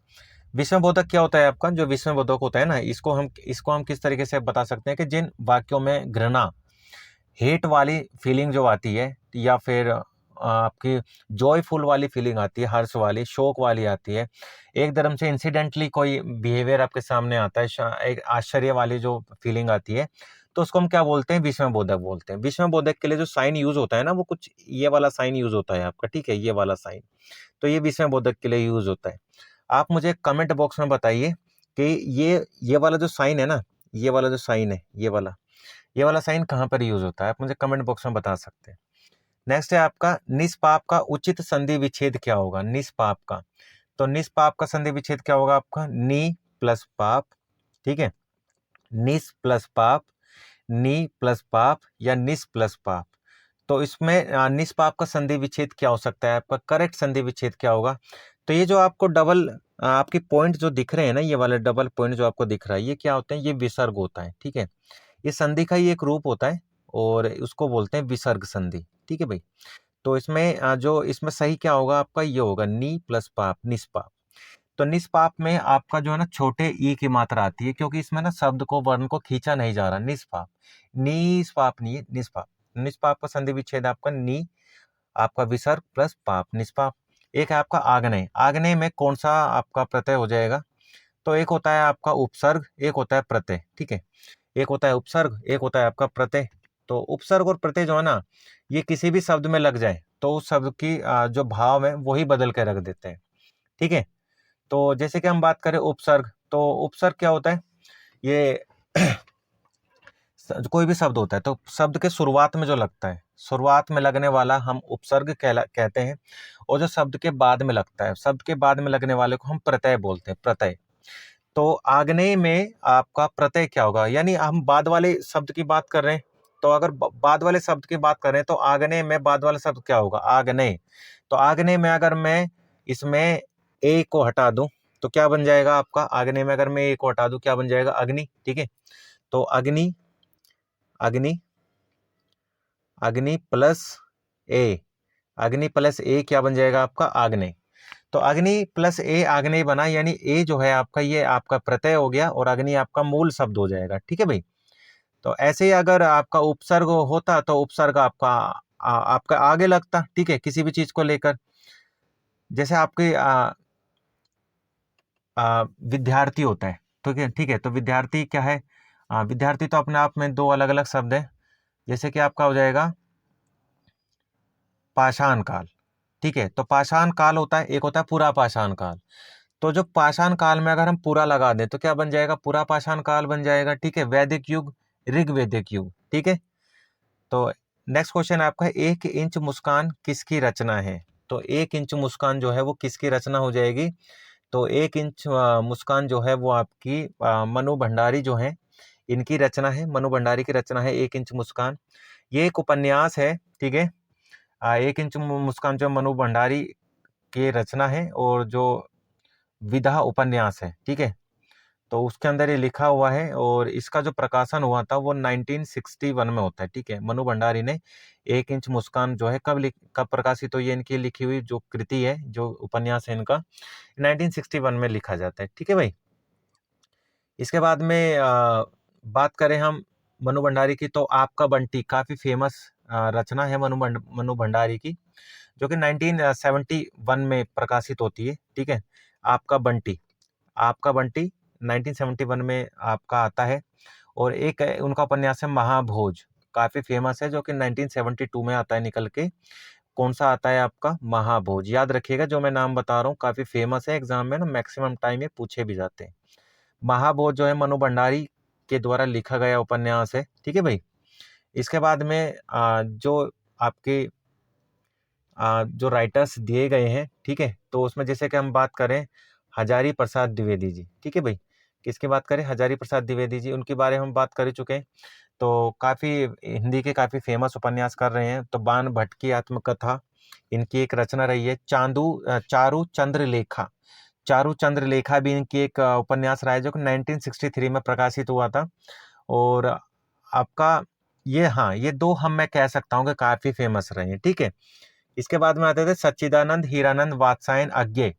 A: विस्मय बोधक क्या होता है आपका, जो विस्मय बोधक होता है ना, इसको हम किस तरीके से बता सकते हैं कि जिन वाक्यों में घृणा, हेट वाली फीलिंग जो आती है, या फिर आपकी जॉयफुल वाली फीलिंग आती है, हर्ष वाली, शोक वाली आती है, एकदम से इंसिडेंटली कोई बिहेवियर आपके सामने आता है, एक आश्चर्य वाली जो फीलिंग आती है, तो उसको हम क्या बोलते हैं, विस्मय बोधक बोलते हैं। विस्मय बोधक के लिए जो साइन यूज होता है ना, वो कुछ ये वाला साइन यूज होता है आपका। ठीक है, ये वाला साइन, तो ये विस्मय बोधक के लिए यूज होता है। आप मुझे कमेंट बॉक्स में बताइए कि ये वाला जो साइन है ना, ये वाला जो साइन है, ये वाला साइन कहाँ पर यूज होता है, आप मुझे कमेंट बॉक्स में बता सकते हैं। नेक्स्ट है आपका निष्पाप का उचित संधि विच्छेद क्या होगा, निष्पाप का। तो निष्पाप का संधि विच्छेद क्या होगा आपका, नी प्लस पाप, ठीक है, निस प्लस पाप, नी प्लस पाप या निस प्लस पाप। तो इसमें निष्पाप का संधि विच्छेद क्या हो सकता है, आपका करेक्ट संधि विच्छेद क्या होगा। तो ये जो आपको डबल आपके पॉइंट जो दिख रहे हैं ना, ये वाले डबल पॉइंट जो आपको दिख रहा है, ये क्या होते हैं, ये विसर्ग होता है, ठीक है। ये संधि का ही एक रूप होता है और उसको बोलते हैं विसर्ग संधि, ठीक है भाई। तो इसमें जो इसमें सही क्या होगा आपका, ये होगा नी प्लस पाप, निष्पाप। तो निष्पाप में आपका जो है ना छोटे ई की मात्रा आती है, क्योंकि इसमें ना शब्द को वर्ण को खींचा नहीं जा रहा, निष्पाप, निष्पाप नहीं है, निष्पाप। निष्पाप का संधि विच्छेद आपका नी, आपका विसर्ग प्लस पाप, निष्पाप। एक है आपका आग्नेय, आग्नेय में कौन सा आपका प्रत्यय हो जाएगा, तो एक होता है आपका उपसर्ग, एक होता है प्रत्यय, ठीक है। एक होता है उपसर्ग, एक होता है आपका प्रत्यय। तो उपसर्ग और प्रत्यय जो है ना, ये किसी भी शब्द में लग जाए तो उस शब्द की जो भाव है वही बदल के रख देते हैं, ठीक है। तो जैसे कि हम बात करें उपसर्ग, तो उपसर्ग क्या होता है, ये कोई भी शब्द होता है तो शब्द के शुरुआत में जो लगता है, शुरुआत में लगने वाला हम उपसर्ग कहते हैं। और जो शब्द के बाद में लगता है, शब्द के बाद में लगने वाले को हम प्रत्यय बोलते हैं, प्रत्यय। तो आग्नेय में आपका प्रत्यय क्या होगा, यानी हम बाद वाले शब्द की बात कर रहे हैं, तो अगर बाद वाले शब्द की बात कर रहे हैं तो आग्नेय में बाद वाला शब्द क्या होगा, आग्नेय। तो आग्नेय में अगर मैं इसमें ए को हटा दूं तो क्या बन जाएगा आपका, आग्नेय में अगर मैं ए को हटा दूं क्या बन जाएगा, अग्नि, ठीक है। तो अग्नि, अग्नि, अग्नि प्लस ए, अग्नि प्लस ए क्या बन जाएगा आपका, आग्नेय। तो अग्नि प्लस ए आग्नेय बना, यानी ए जो है आपका ये आपका प्रत्यय हो गया और अग्नि आपका मूल शब्द हो जाएगा, ठीक है भाई। तो ऐसे ही अगर आपका उपसर्ग होता तो उपसर्ग आपका आपका आगे लगता, ठीक है, किसी भी चीज को लेकर। जैसे आपके विद्यार्थी होता है, ठीक है, ठीक है। तो विद्यार्थी क्या है, विद्यार्थी तो अपने आप में दो अलग अलग शब्द है। जैसे कि आपका हो जाएगा पाषाण काल, ठीक है। तो पाषाण काल होता है, एक होता है पूरा पाषाण काल। तो जो पाषाण काल में अगर हम पूरा लगा दें तो क्या बन जाएगा, पूरा पाषाण काल बन जाएगा, ठीक है। वैदिक युग, ऋग्वैदिक युग, ठीक है। तो नेक्स्ट क्वेश्चन आपका है, 1 इंच मुस्कान किसकी रचना है। तो 1 इंच मुस्कान जो है वो किसकी रचना हो जाएगी। तो 1 इंच मुस्कान जो है वो आपकी मनु भंडारी जो है इनकी रचना है, मनु भंडारी की रचना है 1 इंच मुस्कान। ये एक उपन्यास है, ठीक है। 1 इंच मुस्कान जो मनु भंडारी की रचना है और जो विधा उपन्यास है, ठीक है। तो उसके अंदर ये लिखा हुआ है और इसका जो प्रकाशन हुआ था वो 1961 में होता है, ठीक है। मनु भंडारी ने 1 इंच मुस्कान जो है कब प्रकाशित हुई है, इनकी लिखी हुई जो कृति है, जो उपन्यास है इनका 1961 में लिखा जाता है, ठीक है भाई। इसके बाद में बात करें हम मनु भंडारी की, तो आपका बंटी काफी फेमस रचना है मनु भंडारी की, जो कि 1971 में प्रकाशित होती है, ठीक है। आपका बंटी, आपका बंटी 1971 में आपका आता है। और एक उनका उपन्यास है महाभोज, काफी फेमस है, जो कि 1972 में आता है निकल के। कौन सा आता है आपका, महाभोज। याद रखिएगा जो मैं नाम बता रहा हूँ काफी फेमस है, एग्जाम में ना मैक्सिमम टाइम ये पूछे भी जाते हैं। महाभोज जो है मनु भंडारी के द्वारा लिखा गया उपन्यास है, ठीक है भाई। इसके बाद में जो आपके जो राइटर्स दिए गए हैं, ठीक है, तो उसमें जैसे कि हम बात करें हजारी प्रसाद द्विवेदी जी, ठीक है भाई। किसकी बात करें, हजारी प्रसाद द्विवेदी जी, उनके बारे में हम बात कर चुके हैं। तो काफी हिंदी के काफी फेमस उपन्यास कर रहे हैं। तो बाण भट्ट की आत्मकथा इनकी एक रचना रही है। चारू चंद्रलेखा, चारू चंद्रलेखा भी इनकी एक उपन्यास रहा है, जो कि 1963 में प्रकाशित हुआ था। और आपका ये, हाँ, ये दो हम मैं कह सकता हूँ कि काफी फेमस रहे हैं, ठीक है। इसके बाद में आते थे सच्चिदानंद हीरानंद वात्सायन अज्ञे।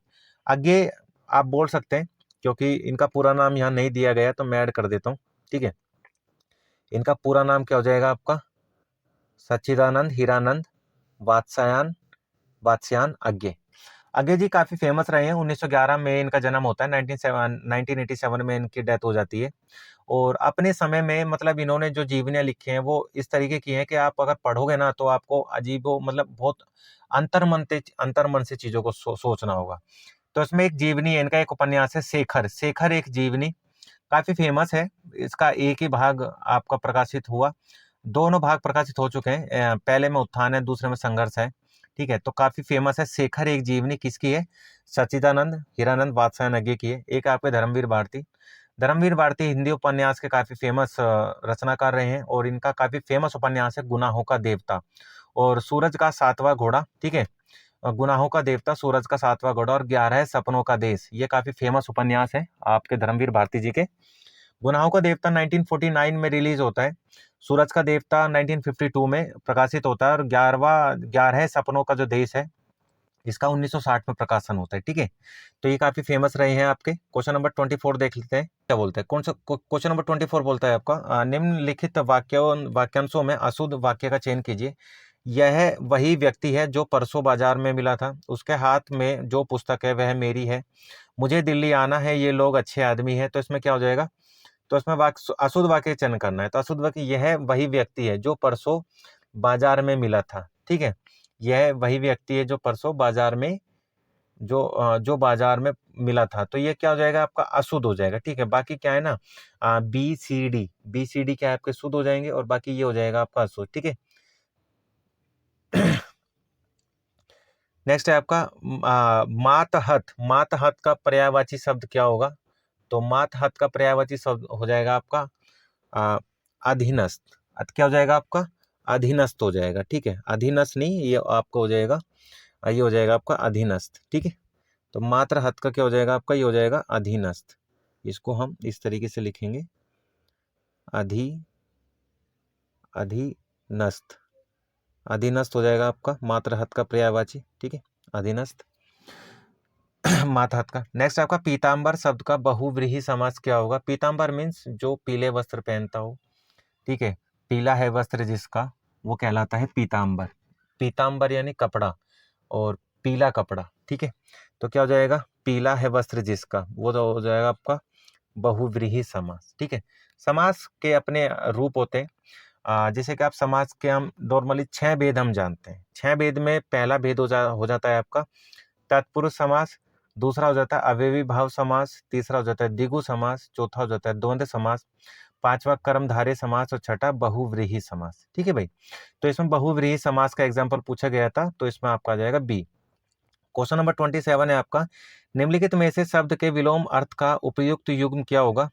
A: अज्ञे आप बोल सकते हैं, क्योंकि इनका पूरा नाम यहाँ नहीं दिया गया तो मैं ऐड कर देता हूँ, ठीक है। इनका पूरा नाम क्या हो जाएगा आपका, सच्चिदानंद हीरानंद वात्सायन वात्स्यायन अज्ञे। अज्ञे जी काफी फेमस रहे हैं। 1911 में इनका जन्म होता है, 1987 में इनकी डेथ हो जाती है। और अपने समय में मतलब इन्होंने जो जीवनियां लिखी हैं वो इस तरीके की हैं कि आप अगर पढ़ोगे ना तो आपको अजीब मतलब बहुत अंतर्मन से चीजों को सोचना होगा। तो इसमें एक जीवनी है, इनका एक उपन्यास है शेखर, शेखर एक जीवनी, काफी फेमस है। इसका एक ही भाग आपका प्रकाशित हुआ, दोनों भाग प्रकाशित हो चुके हैं, पहले में उत्थान है, दूसरे में संघर्ष है। ठीक है, तो काफी फेमस है शेखर एक जीवनी। किसकी है? सच्चिदानंद हीरानंद वात्स्यायन की है। एक आपके धर्मवीर भारती, धर्मवीर भारती हिंदी उपन्यास के काफी फेमस रचनाकार रहे हैं, और इनका काफी फेमस उपन्यास है गुनाहों का देवता और सूरज का सातवां घोड़ा। ठीक है, गुनाहों का देवता, सूरज का सातवां घोड़ा और 11 सपनों का देश, ये काफी फेमस उपन्यास है आपके धर्मवीर भारती जी के। गुनाहों का देवता 1949 में रिलीज होता है, सूरज का देवता 1952 में प्रकाशित होता है, और 11 सपनों का जो देश है इसका 1960 में प्रकाशन होता है। ठीक है, तो ये काफी फेमस रहे हैं आपके। क्वेश्चन नंबर 24 देख लेते हैं, क्या बोलते हैं। कौन सा क्वेश्चन नंबर 24 बोलता है आपका, निम्नलिखित वाक्यांशों में अशुद्ध वाक्य का चयन कीजिए। यह वही व्यक्ति है जो परसों बाजार में मिला था, उसके हाथ में जो पुस्तक है वह मेरी है, मुझे दिल्ली आना है, ये लोग अच्छे आदमी है। तो इसमें क्या हो जाएगा, तो इसमें अशुद्ध वाक्य चयन करना है। तो अशुद्ध वाक्य, यह वही व्यक्ति है जो परसों बाजार में मिला था। ठीक है, यह वही व्यक्ति है जो परसों बाजार में जो बाजार में मिला था, तो ये क्या हो जाएगा आपका, अशुद्ध हो जाएगा। ठीक है, बाकी क्या है ना, बी सी डी क्या है आपके शुद्ध हो जाएंगे, और बाकी ये हो जाएगा आपका अशुद्ध। ठीक है, नेक्स्ट है आपका मातहत, मातहत का पर्यायवाची शब्द क्या होगा। तो मातहत का पर्यायवाची शब्द हो जाएगा आपका अधीनस्थ। क्या हो जाएगा आपका, अधीनस्थ हो जाएगा। ठीक है, अधीनस्थ नहीं, ये आपका हो जाएगा, ये हो जाएगा आपका अधीनस्थ। ठीक है, तो मात्र हत का क्या हो जाएगा आपका, ये हो जाएगा अधीनस्थ। इसको हम इस तरीके से लिखेंगे, अधीनस्थ, अधीनस्थ हो जाएगा आपका मात्र हत का पर्यायवाची। ठीक है, अधीनस्थ मातहत का। नेक्स्ट आपका पीताम्बर शब्द का बहुव्रीहि समास क्या होगा। पीताम्बर मीन्स जो पीले वस्त्र पहनता हो। ठीक है, पीला है वस्त्र जिसका, वो कहलाता है पीताम्बर। पीताम्बर यानी कपड़ा, और पीला कपड़ा। ठीक है, तो क्या हो जाएगा, पीला है वस्त्र जिसका, वो तो हो जाएगा आपका बहुव्रीहि समास। ठीक है, समास के अपने रूप होते हैं, जैसे कि आप समास के हम नॉर्मली 6 भेद हम जानते हैं। 6 भेद में पहला भेद हो जाता है आपका तत्पुरुष समास, दूसरा हो जाता है अव्ययी भाव समास, तीसरा हो जाता है द्विगु समास, चौथा हो जाता है द्वंद्व समास, पांचवा कर्मधारय समास, और छठा बहुव्रीहि समास। ठीक है भाई, तो इसमें बहुव्रीहि समास का एग्जाम्पल पूछा गया था, तो इसमें आपका आ जाएगा बी। क्वेश्चन नंबर 27 है आपका, निम्नलिखित में से शब्द के विलोम अर्थ का उपयुक्त युग्म क्या होगा।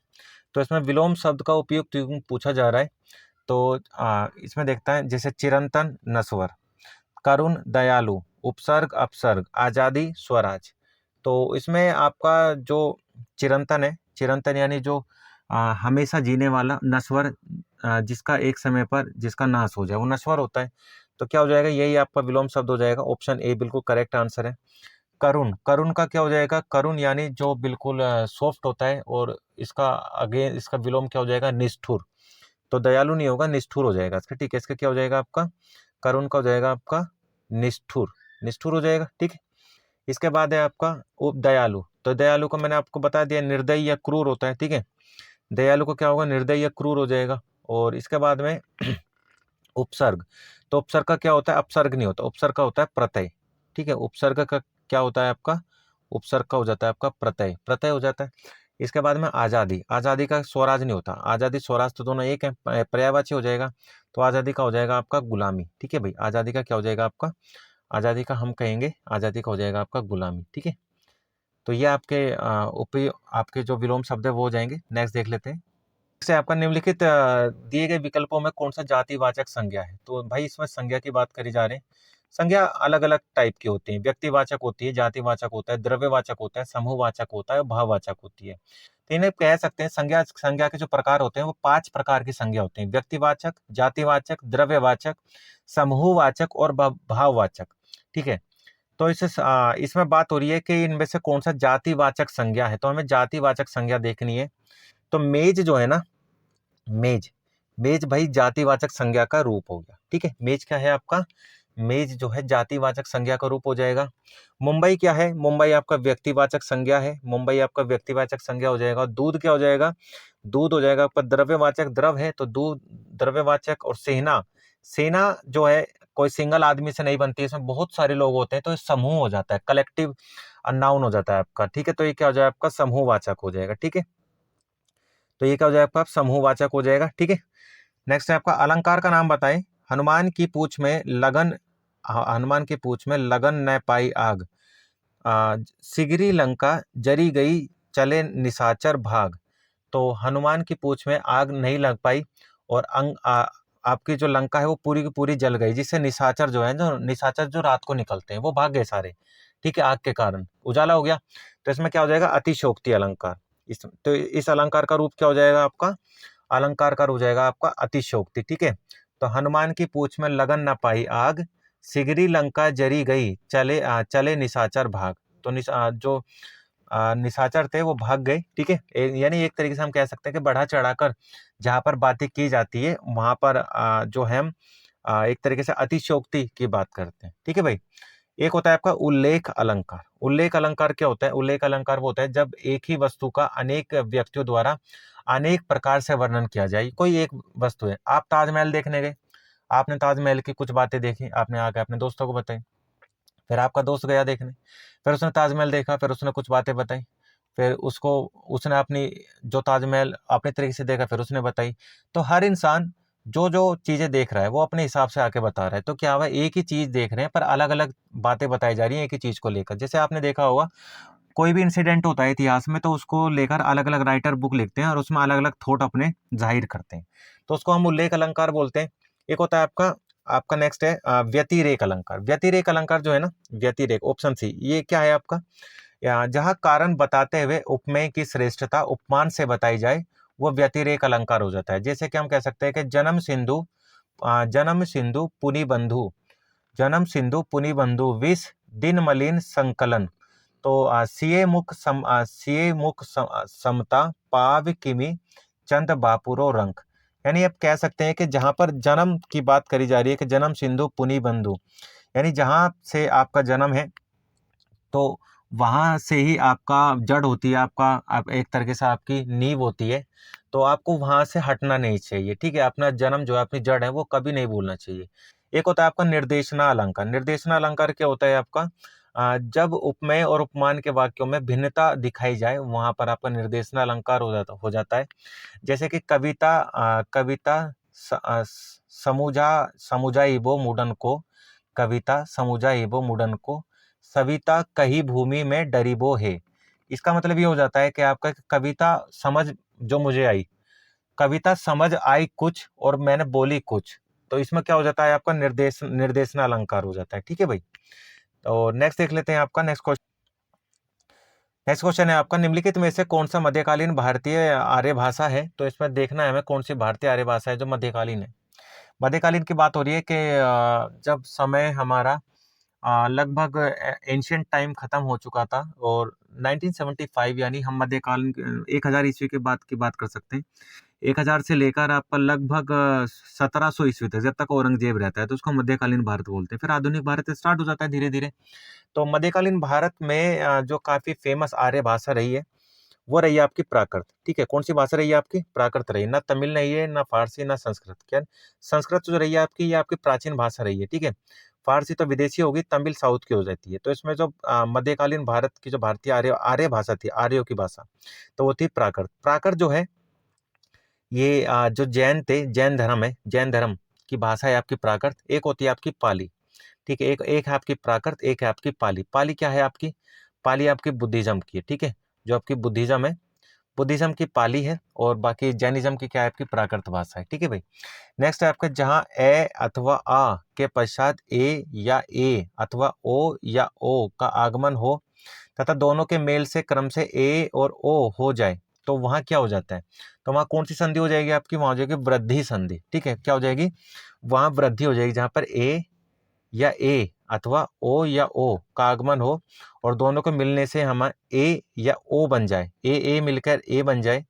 A: तो इसमें विलोम शब्द का उपयुक्त युग्म पूछा जा रहा है। तो इसमें देखता है, जैसे चिरंतन नश्वर, करुण दयालु, उपसर्ग अपसर्ग, आजादी स्वराज। तो इसमें आपका जो चिरंतन है, चिरंतन यानी जो हमेशा जीने वाला, नश्वर जिसका एक समय पर जिसका नाश हो जाए, वो नश्वर होता है। तो क्या हो जाएगा, यही आपका विलोम शब्द हो जाएगा। ऑप्शन ए बिल्कुल करेक्ट आंसर है। करुण, करुण का क्या हो जाएगा, करुण यानी जो बिल्कुल सॉफ्ट होता है, और इसका अगेन इसका विलोम क्या हो जाएगा, निष्ठुर। तो दयालु नहीं होगा, निष्ठुर हो जाएगा इसका। ठीक है, इसका क्या हो जाएगा आपका, करुण का हो जाएगा आपका निष्ठुर, निष्ठुर हो जाएगा। ठीक है, इसके बाद है आपका दयालु। तो दयालु को मैंने आपको बता दिया, निर्दयी या क्रूर होता है। ठीक है, दयालु को क्या होगा, निर्दयी या क्रूर हो जाएगा। और इसके बाद में उपसर्ग, तो उपसर्ग का क्या होता है, अपसर्ग नहीं होता, उपसर्ग का होता है प्रत्यय। ठीक है, उपसर्ग का क्या होता है आपका, उपसर्ग का हो जाता है आपका प्रत्यय, प्रत्यय हो जाता है। इसके बाद में आजादी, आजादी का स्वराज नहीं होता, आजादी स्वराज तो दोनों एक है, पर्यायवाची हो जाएगा। तो आजादी का हो जाएगा आपका गुलामी। ठीक है भाई, आजादी का क्या हो जाएगा आपका, आजादी का हम कहेंगे, आजादी का हो जाएगा आपका गुलामी। ठीक है, तो ये आपके आपके जो विलोम शब्द है वो हो जाएंगे। नेक्स्ट देख लेते हैं, से आपका निम्नलिखित दिए गए विकल्पों में कौन सा जातिवाचक संज्ञा है। तो भाई इसमें संज्ञा की बात करी जा रही है। संज्ञा अलग अलग टाइप की होती है, व्यक्तिवाचक होती है, जातिवाचक होता है, द्रव्यवाचक होता है, समूहवाचक होता है, और भाववाचक होती है। तो इन्हें कह सकते हैं, संज्ञा संज्ञा के जो प्रकार होते हैं वो 5 प्रकार की संज्ञा होती हैं, व्यक्तिवाचक, जातिवाचक, द्रव्यवाचक, समूहवाचक और भाववाचक। ठीक है, तो इसमें बात हो रही है कि इनमें से कौन सा जातिवाचक संज्ञा है। तो हमें जातिवाचक संज्ञा देखनी है। तो मेज जो है ना, मेज, मेज भाई जातिवाचक संज्ञा का रूप हो गया। ठीक है, मेज क्या है आपका, मेज जो है जातिवाचक संज्ञा का रूप हो जाएगा। मुंबई क्या है, मुंबई आपका व्यक्तिवाचक संज्ञा है, मुंबई आपका व्यक्तिवाचक संज्ञा हो जाएगा। दूध क्या हो जाएगा, दूध हो जाएगा आपका द्रव्यवाचक, द्रव है तो दूध द्रव्यवाचक। और सेना, सेना जो है कोई सिंगल आदमी से नहीं बनती, इसमें बहुत सारे लोग होते हैं, तो समूह हो जाता है, कलेक्टिव नाउन हो जाता है आपका, ठीक है। तो ये क्या हो जाएगा आपका समूहवाचक हो जाएगा, ठीक है। तो ये क्या हो जाएगा आपका समूहवाचक हो जाएगा, ठीक है। नेक्स्ट है आपका अलंकार का नाम बताएं। हनुमान की पूंछ में लगन, हनुमान की पूंछ में लगन न पाई आग, सिगरी लंका जरी गई चले निशाचर भाग। तो हनुमान की पूंछ में आग नहीं लग पाई और आपकी जो लंका है वो पूरी की पूरी जल गई, जिससे निशाचर जो है, जो निशाचर जो रात को निकलते हैं वो भाग गए सारे, ठीक है, आग के कारण उजाला हो गया। तो इसमें क्या हो जाएगा अतिशयोक्ति अलंकार। तो इस अलंकार का रूप क्या हो जाएगा आपका, अलंकार का रूप हो जाएगा आपका अतिशयोक्ति, ठीक है। तो हनुमान की पूंछ में लगन न पाई आग, सिगरी लंका जरी गई चले निशाचर भाग। तो जो निशाचर थे वो भाग गए, ठीक है। यानी एक तरीके से हम कह सकते हैं कि बढ़ा चढ़ाकर जहां पर बातें की जाती है वहां पर जो है हम एक तरीके से अतिशयोक्ति की बात करते हैं, ठीक है भाई। एक होता है आपका उल्लेख अलंकार। उल्लेख अलंकार क्या होता है, उल्लेख अलंकार वो होता है जब एक ही वस्तु का अनेक व्यक्तियों द्वारा अनेक प्रकार से वर्णन किया जाए। कोई एक वस्तु है, आप ताजमहल देखने गए, आपने ताजमहल की कुछ बातें देखी, आपने आके अपने दोस्तों को बताई, फिर आपका दोस्त गया देखने, फिर उसने ताजमहल देखा, फिर उसने कुछ बातें बताई, फिर उसको उसने अपनी जो ताजमहल अपने तरीके से देखा, फिर उसने बताई। तो हर इंसान जो जो चीजें देख रहा है वो अपने हिसाब से आके बता रहा है। तो क्या हुआ, एक ही चीज देख रहे हैं पर अलग अलग बातें बताई जा रही हैं एक ही चीज को लेकर। जैसे आपने देखा होगा कोई भी इंसिडेंट होता है इतिहास में तो उसको लेकर अलग अलग राइटर बुक लिखते हैं और उसमें अलग अलग थॉट अपने जाहिर करते हैं, तो उसको हम उल्लेख अलंकार बोलते हैं। एक होता है आपका आपका नेक्स्ट है व्यतिरेक अलंकार। व्यतिरेक अलंकार जो है ना, व्यतिरेक ऑप्शन सी, ये क्या है आपका, जहाँ कारण बताते हुए उपमेय की श्रेष्ठता उपमान से बताई जाए वो व्यतिरेक अलंकार हो जाता है। जैसे कि हम कह सकते हैं कि जन्म सिंधु पुनि बंधु, जन्म सिंधु पुनि बंधु विष दिन मलिन संकलन। तो सिए मुख समता पाव किमी चंद बापुरो रंक। यानी आप कह सकते हैं कि जहां पर जन्म की बात करी जा रही है कि जन्म सिंधु पुनि बंधु, यानी जहां से आपका जन्म है तो वहां से ही आपका जड़ होती है, आपका आप एक तरीके से आपकी नींव होती है। तो आपको वहां से हटना नहीं चाहिए, ठीक है। अपना जन्म जो है, अपनी जड़ है, वो कभी नहीं भूलना चाहिए। एक होता है आपका निर्देशना अलंकार। निर्देशना अलंकार क्या होता है आपका, जब उपमेय और उपमान के वाक्यों में भिन्नता दिखाई जाए वहां पर आपका निर्देशना अलंकार हो जाता है। जैसे कि कविता समुजा समुजा इबो मुडन को, कविता समुजा इबो मुडन को, सविता कही भूमि में डरीबो है। इसका मतलब ये हो जाता है कि आपका कविता समझ जो मुझे आई, कविता समझ आई कुछ और मैंने बोली कुछ। तो इसमें क्या हो जाता है आपका निर्देशना अलंकार हो जाता है, ठीक है भाई। तो नेक्स्ट देख लेते हैं आपका नेक्स्ट क्वेश्चन। नेक्स्ट क्वेश्चन है आपका निम्नलिखित में से कौन सा मध्यकालीन भारतीय आर्य भाषा है। तो इसमें देखना है हमें कौन सी भारतीय आर्य भाषा है जो मध्यकालीन है। मध्यकालीन की बात हो रही है कि जब समय हमारा लगभग एंशियंट टाइम खत्म हो चुका था और 1975 यानी हम मध्यकालीन 1000 ईस्वी के बाद की बात कर सकते हैं। 1000 से लेकर आपका लगभग 1700 ईस्वी तक, जब तक औरंगजेब रहता है, तो उसको मध्यकालीन भारत बोलते हैं। फिर आधुनिक भारत स्टार्ट हो जाता है धीरे धीरे। तो मध्यकालीन भारत में जो काफी फेमस आर्य भाषा रही है वो रही है आपकी प्राकृत, ठीक है। कौन सी भाषा रही है आपकी, प्राकृत रही है। ना तमिल नहीं है, ना फारसी, ना संस्कृत। क्या संस्कृत जो रही है आपकी, ये आपकी प्राचीन भाषा रही है, ठीक है। फारसी तो विदेशी होगी, तमिल साउथ की हो जाती है। तो इसमें जो मध्यकालीन भारत की जो भारतीय आर्य आर्य भाषा थी, आर्यों की भाषा, तो वो थी प्राकृत। प्राकृत जो है ये जो जैन थे, जैन धर्म है, जैन धर्म की भाषा है आपकी प्राकृत। एक होती है आपकी पाली, ठीक है। एक एक है आपकी प्राकृत, एक है आपकी पाली। पाली क्या है आपकी, पाली आपकी बुद्धिज्म की है, ठीक है। जो आपकी बुद्धिज्म है, बुद्धिज्म की पाली है, और बाकी जैनिज्म की क्या है आपकी प्राकृत भाषा है, ठीक है भाई। नेक्स्ट है आपका जहाँ ए अथवा आ के पश्चात ए या ए अथवा ओ या ओ का आगमन हो तथा दोनों के मेल से क्रम से ए और ओ हो जाए तो वहां क्या हो जाता है। तो वहां कौन सी संधि हो जाएगी आपकी, वहां हो जाएगी वृद्धि संधि, ठीक है। क्या हो जाएगी, वहां वृद्धि हो जाएगी जहां पर ए या ए अथवा ओ या ओ का आगमन हो और दोनों को मिलने से हम ए या ओ बन जाए, ए मिलकर ए बन जाए,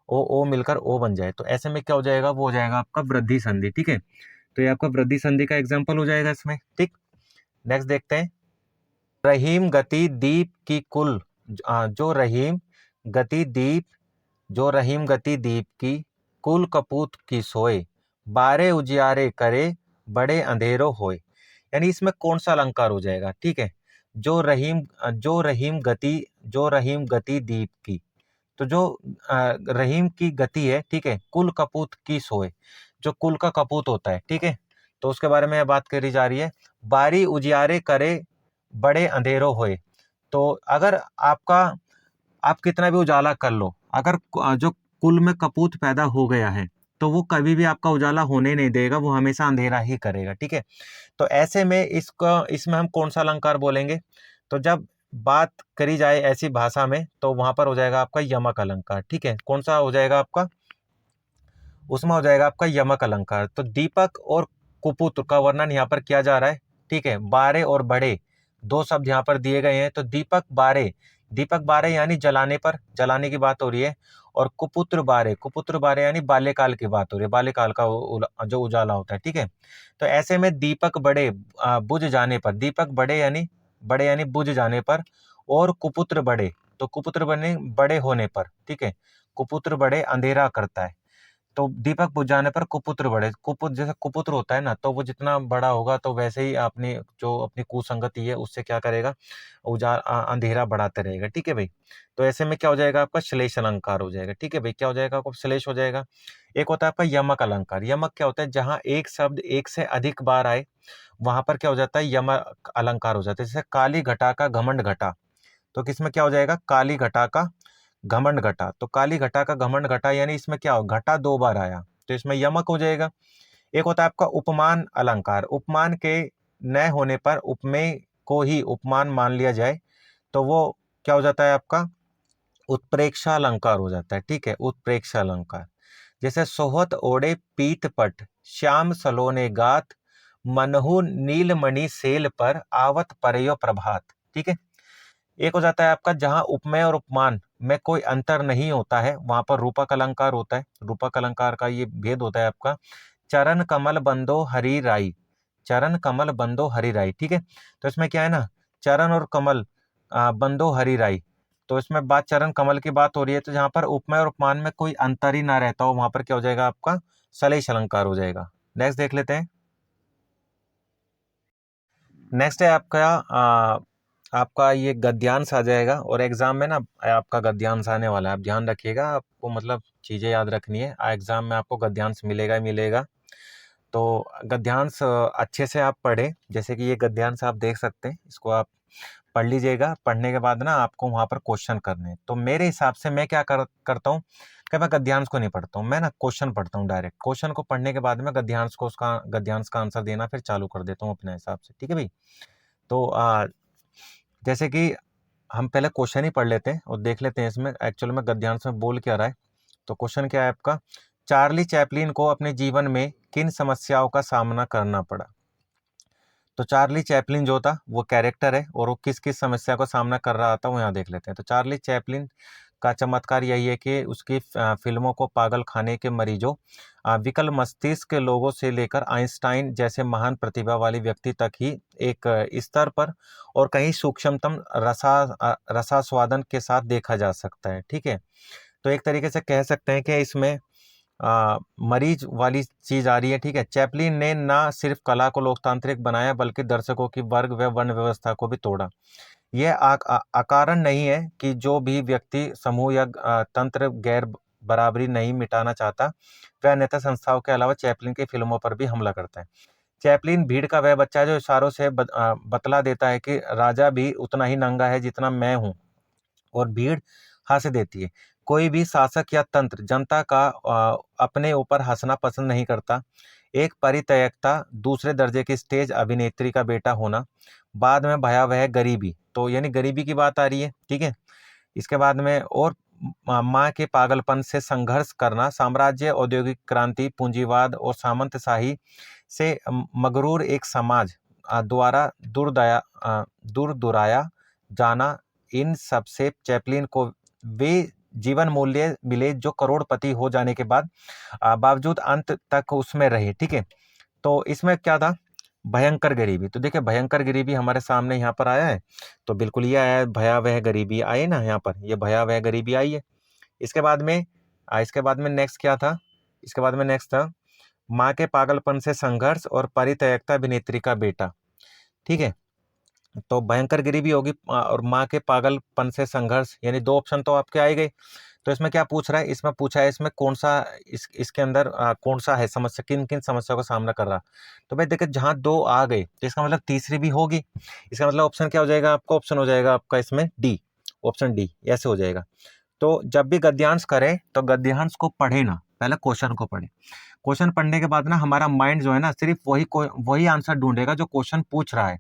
A: ओ मिलकर ओ बन जाए। तो ऐसे में क्या हो जाएगा, वो हो जाएगा आपका वृद्धि संधि, ठीक है। तो ये आपका वृद्धि संधि का एग्जाम्पल हो जाएगा इसमें, ठीक। नेक्स्ट देखते हैं रहीम गति दीप की कुल, जो रहीम गति दीप, जो रहीम गति दीप की कुल कपूत की सोए, बारे उजियारे करे बड़े अंधेरो होए। यानी इसमें कौन सा अलंकार हो जाएगा, ठीक है। जो रहीम गति दीप की। तो जो रहीम की गति है, ठीक है, कुल कपूत की सोए, जो कुल का कपूत होता है, ठीक है, तो उसके बारे में बात करी जा रही है। बारी उजियारे करे बड़े अंधेरों होए। तो अगर आप कितना भी उजाला कर लो, अगर जो कुल में कपूत पैदा हो गया है तो वो कभी भी आपका उजाला होने नहीं देगा, वो हमेशा अंधेरा ही करेगा, ठीक है। तो ऐसे में इसमें हम कौन सा अलंकार बोलेंगे? तो जब बात करी जाए ऐसी भाषा में तो वहां पर हो जाएगा आपका यमक अलंकार, ठीक है। कौन सा हो जाएगा आपका? उसमें हो जाएगा आपका यमक अलंकार। तो दीपक और कुपुत्र का वर्णन यहाँ पर किया जा रहा है, ठीक है। बारे और बड़े दो शब्द यहाँ पर दिए गए हैं। तो दीपक बारे यानी जलाने पर, जलाने की बात हो रही है। और कुपुत्र बारे यानी बाल्यकाल की बात हो रही है, बाल्यकाल का जो उजाला होता है, ठीक है। तो ऐसे में दीपक बड़े बुझ जाने पर, दीपक बड़े यानी बुझ जाने पर, और कुपुत्र बड़े, तो कुपुत्र बड़े होने पर, ठीक है, कुपुत्र बड़े अंधेरा करता है। तो दीपक बुझ जाने पर कुपुत्र बढ़े, जैसे कुपुत्र होता है ना, तो वो जितना बड़ा होगा तो वैसे ही अपनी जो अपनी कुसंगति है उससे क्या करेगा, अंधेरा बढ़ाते रहेगा, ठीक है भाई। तो ऐसे में क्या हो जाएगा आपका? श्लेष अलंकार हो जाएगा, ठीक है भाई। क्या हो जाएगा आपको? श्लेष हो जाएगा। एक होता है आपका यमक अलंकार। यमक क्या होता है? जहां एक शब्द एक से अधिक बार आए वहां पर क्या हो जाता है? यमक अलंकार हो जाता है। जैसे काली घटा का घमंड घटा, तो किसमें क्या हो जाएगा? काली घटा का घमंड घटा। तो काली घटा का घमंड घटा यानी इसमें क्या हो? घटा दो बार आया तो इसमें यमक हो जाएगा। एक होता है आपका उपमान अलंकार। उपमान के न होने पर उपमेय को ही उपमान मान लिया जाए तो वो क्या हो जाता है आपका? उत्प्रेक्षा अलंकार हो जाता है, ठीक है, उत्प्रेक्षा अलंकार। जैसे सोहत ओढ़े पीत पट, श्याम सलोने गात, मनहु नीलमणि सेल पर, आवत परयो प्रभात, ठीक है। एक हो जाता है आपका जहां उपमेय और उपमान में कोई अंतर नहीं होता है, वहां पर रूपक अलंकार होता है। रूपक अलंकार का ये भेद होता है आपका, चरण कमल बंदो हरि राई, चरण कमल बंदो हरि राई, ठीक है। तो इसमें क्या है ना, चरण और कमल बंदो हरि राई, तो इसमें बात चरण कमल की बात हो रही है। तो जहां पर उपमेय और उपमान में कोई अंतर ही ना रहता हो वहां पर क्या हो जाएगा आपका? सलेश अलंकार हो जाएगा। नेक्स्ट देख लेते हैं। नेक्स्ट है आपका ये गद्यांश आ जाएगा, और एग्जाम में ना आपका गद्यांश आने वाला है, आप ध्यान रखिएगा, आपको मतलब चीजें याद रखनी है। एग्जाम में आपको गद्यांश मिलेगा ही मिलेगा। तो गद्यांश अच्छे से आप पढ़े, जैसे कि ये गद्यांश आप देख सकते हैं, इसको आप पढ़ लीजिएगा। पढ़ने के बाद ना आपको वहां पर क्वेश्चन करने हैं। तो मेरे हिसाब से मैं क्या करता हूँ कि मैं गद्यांश को नहीं पढ़ता हूँ, मैं ना क्वेश्चन पढ़ता हूँ डायरेक्ट। क्वेश्चन को पढ़ने के बाद में गद्यांश का आंसर देना फिर चालू कर देता हूँ अपने हिसाब से, ठीक है भाई। तो जैसे कि हम पहले क्वेश्चन ही पढ़ लेते हैं और देख लेते हैं इसमें एक्चुअल में गद्यांश में बोल क्या रहा है। तो क्वेश्चन क्या है आपका? चार्ली चैपलिन को अपने जीवन में किन समस्याओं का सामना करना पड़ा? तो चार्ली चैपलिन जो था वो कैरेक्टर है, और वो किस किस समस्या का सामना कर रहा था वो यहाँ देख लेते हैं। तो चार्ली चैपलिन का चमत्कार यही है कि उसकी फिल्मों को पागल खाने के मरीजों, विकल मस्तिष्क के लोगों से लेकर आइंस्टाइन जैसे महान प्रतिभा वाले व्यक्ति तक ही एक स्तर पर और कहीं सूक्ष्मतम रसास्वादन के साथ देखा जा सकता है, ठीक है। तो एक तरीके से कह सकते हैं कि इसमें मरीज वाली चीज आ रही है, ठीक है। चैपलिन ने ना सिर्फ कला को लोकतांत्रिक बनाया बल्कि दर्शकों की वर्ग व वर्ण व्यवस्था को भी तोड़ा। यह अकारण नहीं है कि जो भी व्यक्ति समूह या तंत्र गैर बराबरी नहीं मिटाना चाहता वह अन्यथा संस्थाओं के अलावा चैपलिन की फिल्मों पर भी हमला करता है। चैपलिन भीड़ का वह बच्चा है जो इशारों से बतला देता है कि राजा भी उतना ही नंगा है जितना मैं हूँ, और भीड़ हंस देती है। कोई भी शासक या तंत्र जनता का अपने ऊपर हंसना पसंद नहीं करता। एक परित्यक्ता दूसरे दर्जे की स्टेज अभिनेत्री का बेटा होना, बाद में भयावह गरीबी, तो यानी गरीबी की बात आ रही है, ठीक है। इसके बाद में और माँ के पागलपन से संघर्ष करना, साम्राज्य, औद्योगिक क्रांति, पूंजीवाद और सामंतशाही से मगरूर एक समाज द्वारा दूर दुराया जाना, इन सब से चैपलिन को वे जीवन मूल्य मिले जो करोड़पति हो जाने के बाद बावजूद अंत तक उसमें रहे, ठीक है। तो इसमें क्या था? भयंकर गरीबी। तो देखिए भयंकर गरीबी हमारे सामने यहाँ पर आया है, तो बिल्कुल ये आया है, भयावह गरीबी आई ना यहाँ पर, ये भयावह गरीबी आई है। इसके बाद में नेक्स्ट क्या था? इसके बाद में नेक्स्ट था माँ के पागलपन से संघर्ष और परित्यक्ता अभिनेत्री का बेटा, ठीक है। तो भयंकर गरीबी होगी और माँ के पागलपन से संघर्ष, यानी दो ऑप्शन तो आपके आए गए। तो इसमें क्या पूछ रहा है, इसमें पूछा है इसमें कौन सा इसके अंदर कौन सा है समस्या, किन किन समस्याओं का सामना कर रहा। तो भाई देखिए जहाँ दो आ गए तो इसका मतलब तीसरी भी होगी। इसका मतलब ऑप्शन क्या हो जाएगा आपका, ऑप्शन हो जाएगा आपका इसमें डी, ऑप्शन डी ऐसे हो जाएगा। तो जब भी गद्यांश करें तो गद्यांश को पढ़े ना, पहले क्वेश्चन को पढ़े। क्वेश्चन पढ़ने के बाद ना हमारा माइंड जो है ना सिर्फ वही आंसर ढूंढेगा जो क्वेश्चन पूछ रहा है।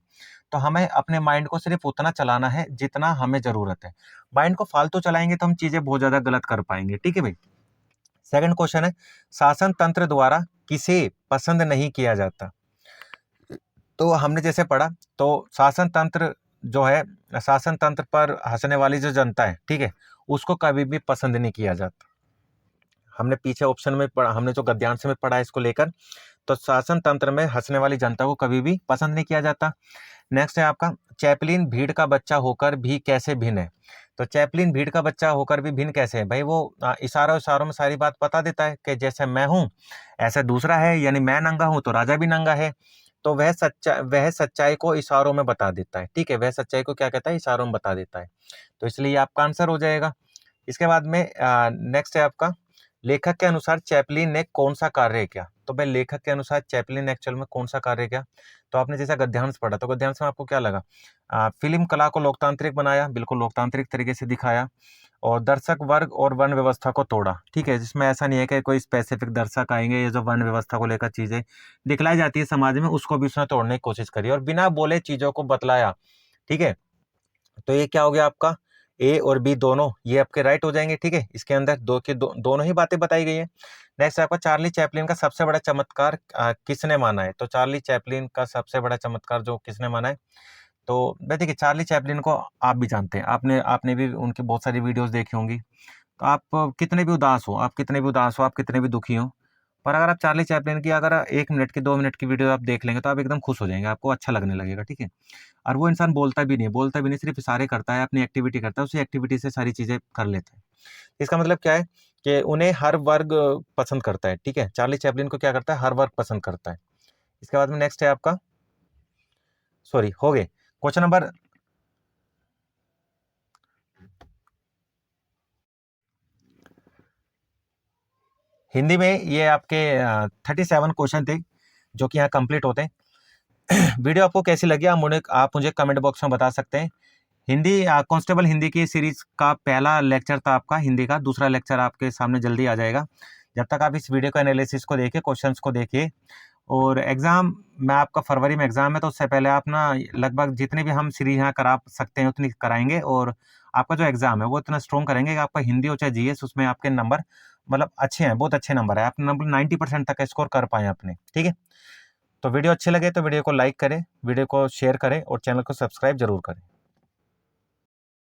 A: तो हमें अपने माइंड को सिर्फ उतना चलाना है जितना हमें जरूरत है। माइंड को फालतू चलाएंगे तो हम चीजें बहुत ज्यादा गलत कर पाएंगे। ठीक है भाई। सेकंड क्वेश्चन है, शासन तंत्र द्वारा किसे पसंद नहीं किया जाता। तो हमने जैसे पढ़ा, तो शासन तंत्र जो है, शासन तंत्र पर हंसने वाली जो जनता है, ठीक है, उसको कभी भी पसंद नहीं किया जाता। हमने पीछे ऑप्शन में पढ़ा, हमने जो गद्यांश में पढ़ा इसको लेकर, तो शासन तंत्र में हंसने वाली जनता को कभी भी पसंद नहीं किया जाता। नेक्स्ट है आपका, चैपलिन भीड़ का बच्चा होकर भी कैसे भिन्न है। तो चैपलिन भीड़ का बच्चा होकर भी भिन्न कैसे है भाई, वो इशारों इशारों में सारी बात बता देता है कि जैसे मैं हूं ऐसे दूसरा है, यानी मैं नंगा हूं तो राजा भी नंगा है। तो वह सच्चाई को इशारों में बता देता है। ठीक है, वह सच्चाई को क्या कहता है, इशारों में बता देता है। तो इसलिए आपका आंसर हो जाएगा। इसके बाद में नेक्स्ट है आपका, लेखक के अनुसार चैपलिन ने कौन सा कार्य किया। तो भाई लेखक के अनुसार चैपलिन ने एक्चुअल में कौन सा कार्य किया। तो आपने जैसा गद्यांश पढ़ा, तो गद्यांश में आपको क्या लगा, फिल्म कला को लोकतांत्रिक बनाया, बिल्कुल लोकतांत्रिक तरीके से दिखाया, और दर्शक वर्ग और वन व्यवस्था को तोड़ा। ठीक है, जिसमें ऐसा नहीं है कि कोई स्पेसिफिक दर्शक आएंगे, ये जो वन व्यवस्था को लेकर चीजें दिखलाई जाती है समाज में उसको भी उसने तोड़ने की कोशिश करी और बिना बोले चीजों को बतलाया। ठीक है, तो ये क्या हो गया आपका, ए और बी दोनों ये आपके राइट हो जाएंगे। ठीक है, इसके अंदर दोनों ही बातें बताई गई है। नेक्स्ट आपका, चार्ली चैपलिन का सबसे बड़ा चमत्कार किसने माना है। तो चार्ली चैपलिन का सबसे बड़ा चमत्कार जो किसने माना है, तो भाई देखिए चार्ली चैपलिन को आप भी जानते हैं, आपने आपने भी उनकी बहुत सारी वीडियोस देखी होंगी। तो आप कितने भी उदास हो, आप कितने भी उदास हो, आप कितने भी दुखी हो, पर अगर आप चार्ली चैपलिन की अगर 1 मिनट की 2 मिनट की वीडियो आप देख लेंगे तो आप एकदम खुश हो जाएंगे, आपको अच्छा लगने लगेगा। ठीक है, और वो इंसान बोलता भी नहीं, सिर्फ इशारे करता है, अपनी एक्टिविटी करता है, उसी एक्टिविटी से सारी चीजें कर लेता है। इसका मतलब क्या है कि उन्हें हर वर्ग पसंद करता है। ठीक है, चार्ली चैपलिन को क्या करता है, हर वर्ग पसंद करता है। इसके बाद में नेक्स्ट है आपका, सॉरी हो गए क्वेश्चन नंबर, हिंदी में ये आपके 37 क्वेश्चन थे जो कि यहाँ कंप्लीट होते हैं। वीडियो आपको कैसी लगी आप मुझे कमेंट बॉक्स में बता सकते हैं। हिंदी कांस्टेबल हिंदी की सीरीज का पहला लेक्चर था आपका हिंदी का, दूसरा लेक्चर आपके सामने जल्दी आ जाएगा। जब तक आप इस वीडियो का एनालिसिस को देखिए, क्वेश्चंस को देखिए, और एग्ज़ाम में आपका फरवरी में एग्ज़ाम है, तो उससे पहले आप ना लगभग जितनी भी हम सीरीज यहाँ करा सकते हैं उतनी कराएंगे, और आपका जो एग्ज़ाम है वो इतना स्ट्रॉन्ग करेंगे कि आपका हिंदी हो चाहे जीएस, उसमें आपके नंबर मतलब अच्छे हैं, बहुत अच्छे नंबर है, आप नंबर 90% तक स्कोर कर पाएँ अपने। ठीक है, तो वीडियो अच्छे लगे तो वीडियो को लाइक करें, वीडियो को शेयर करें और चैनल को सब्सक्राइब जरूर करें।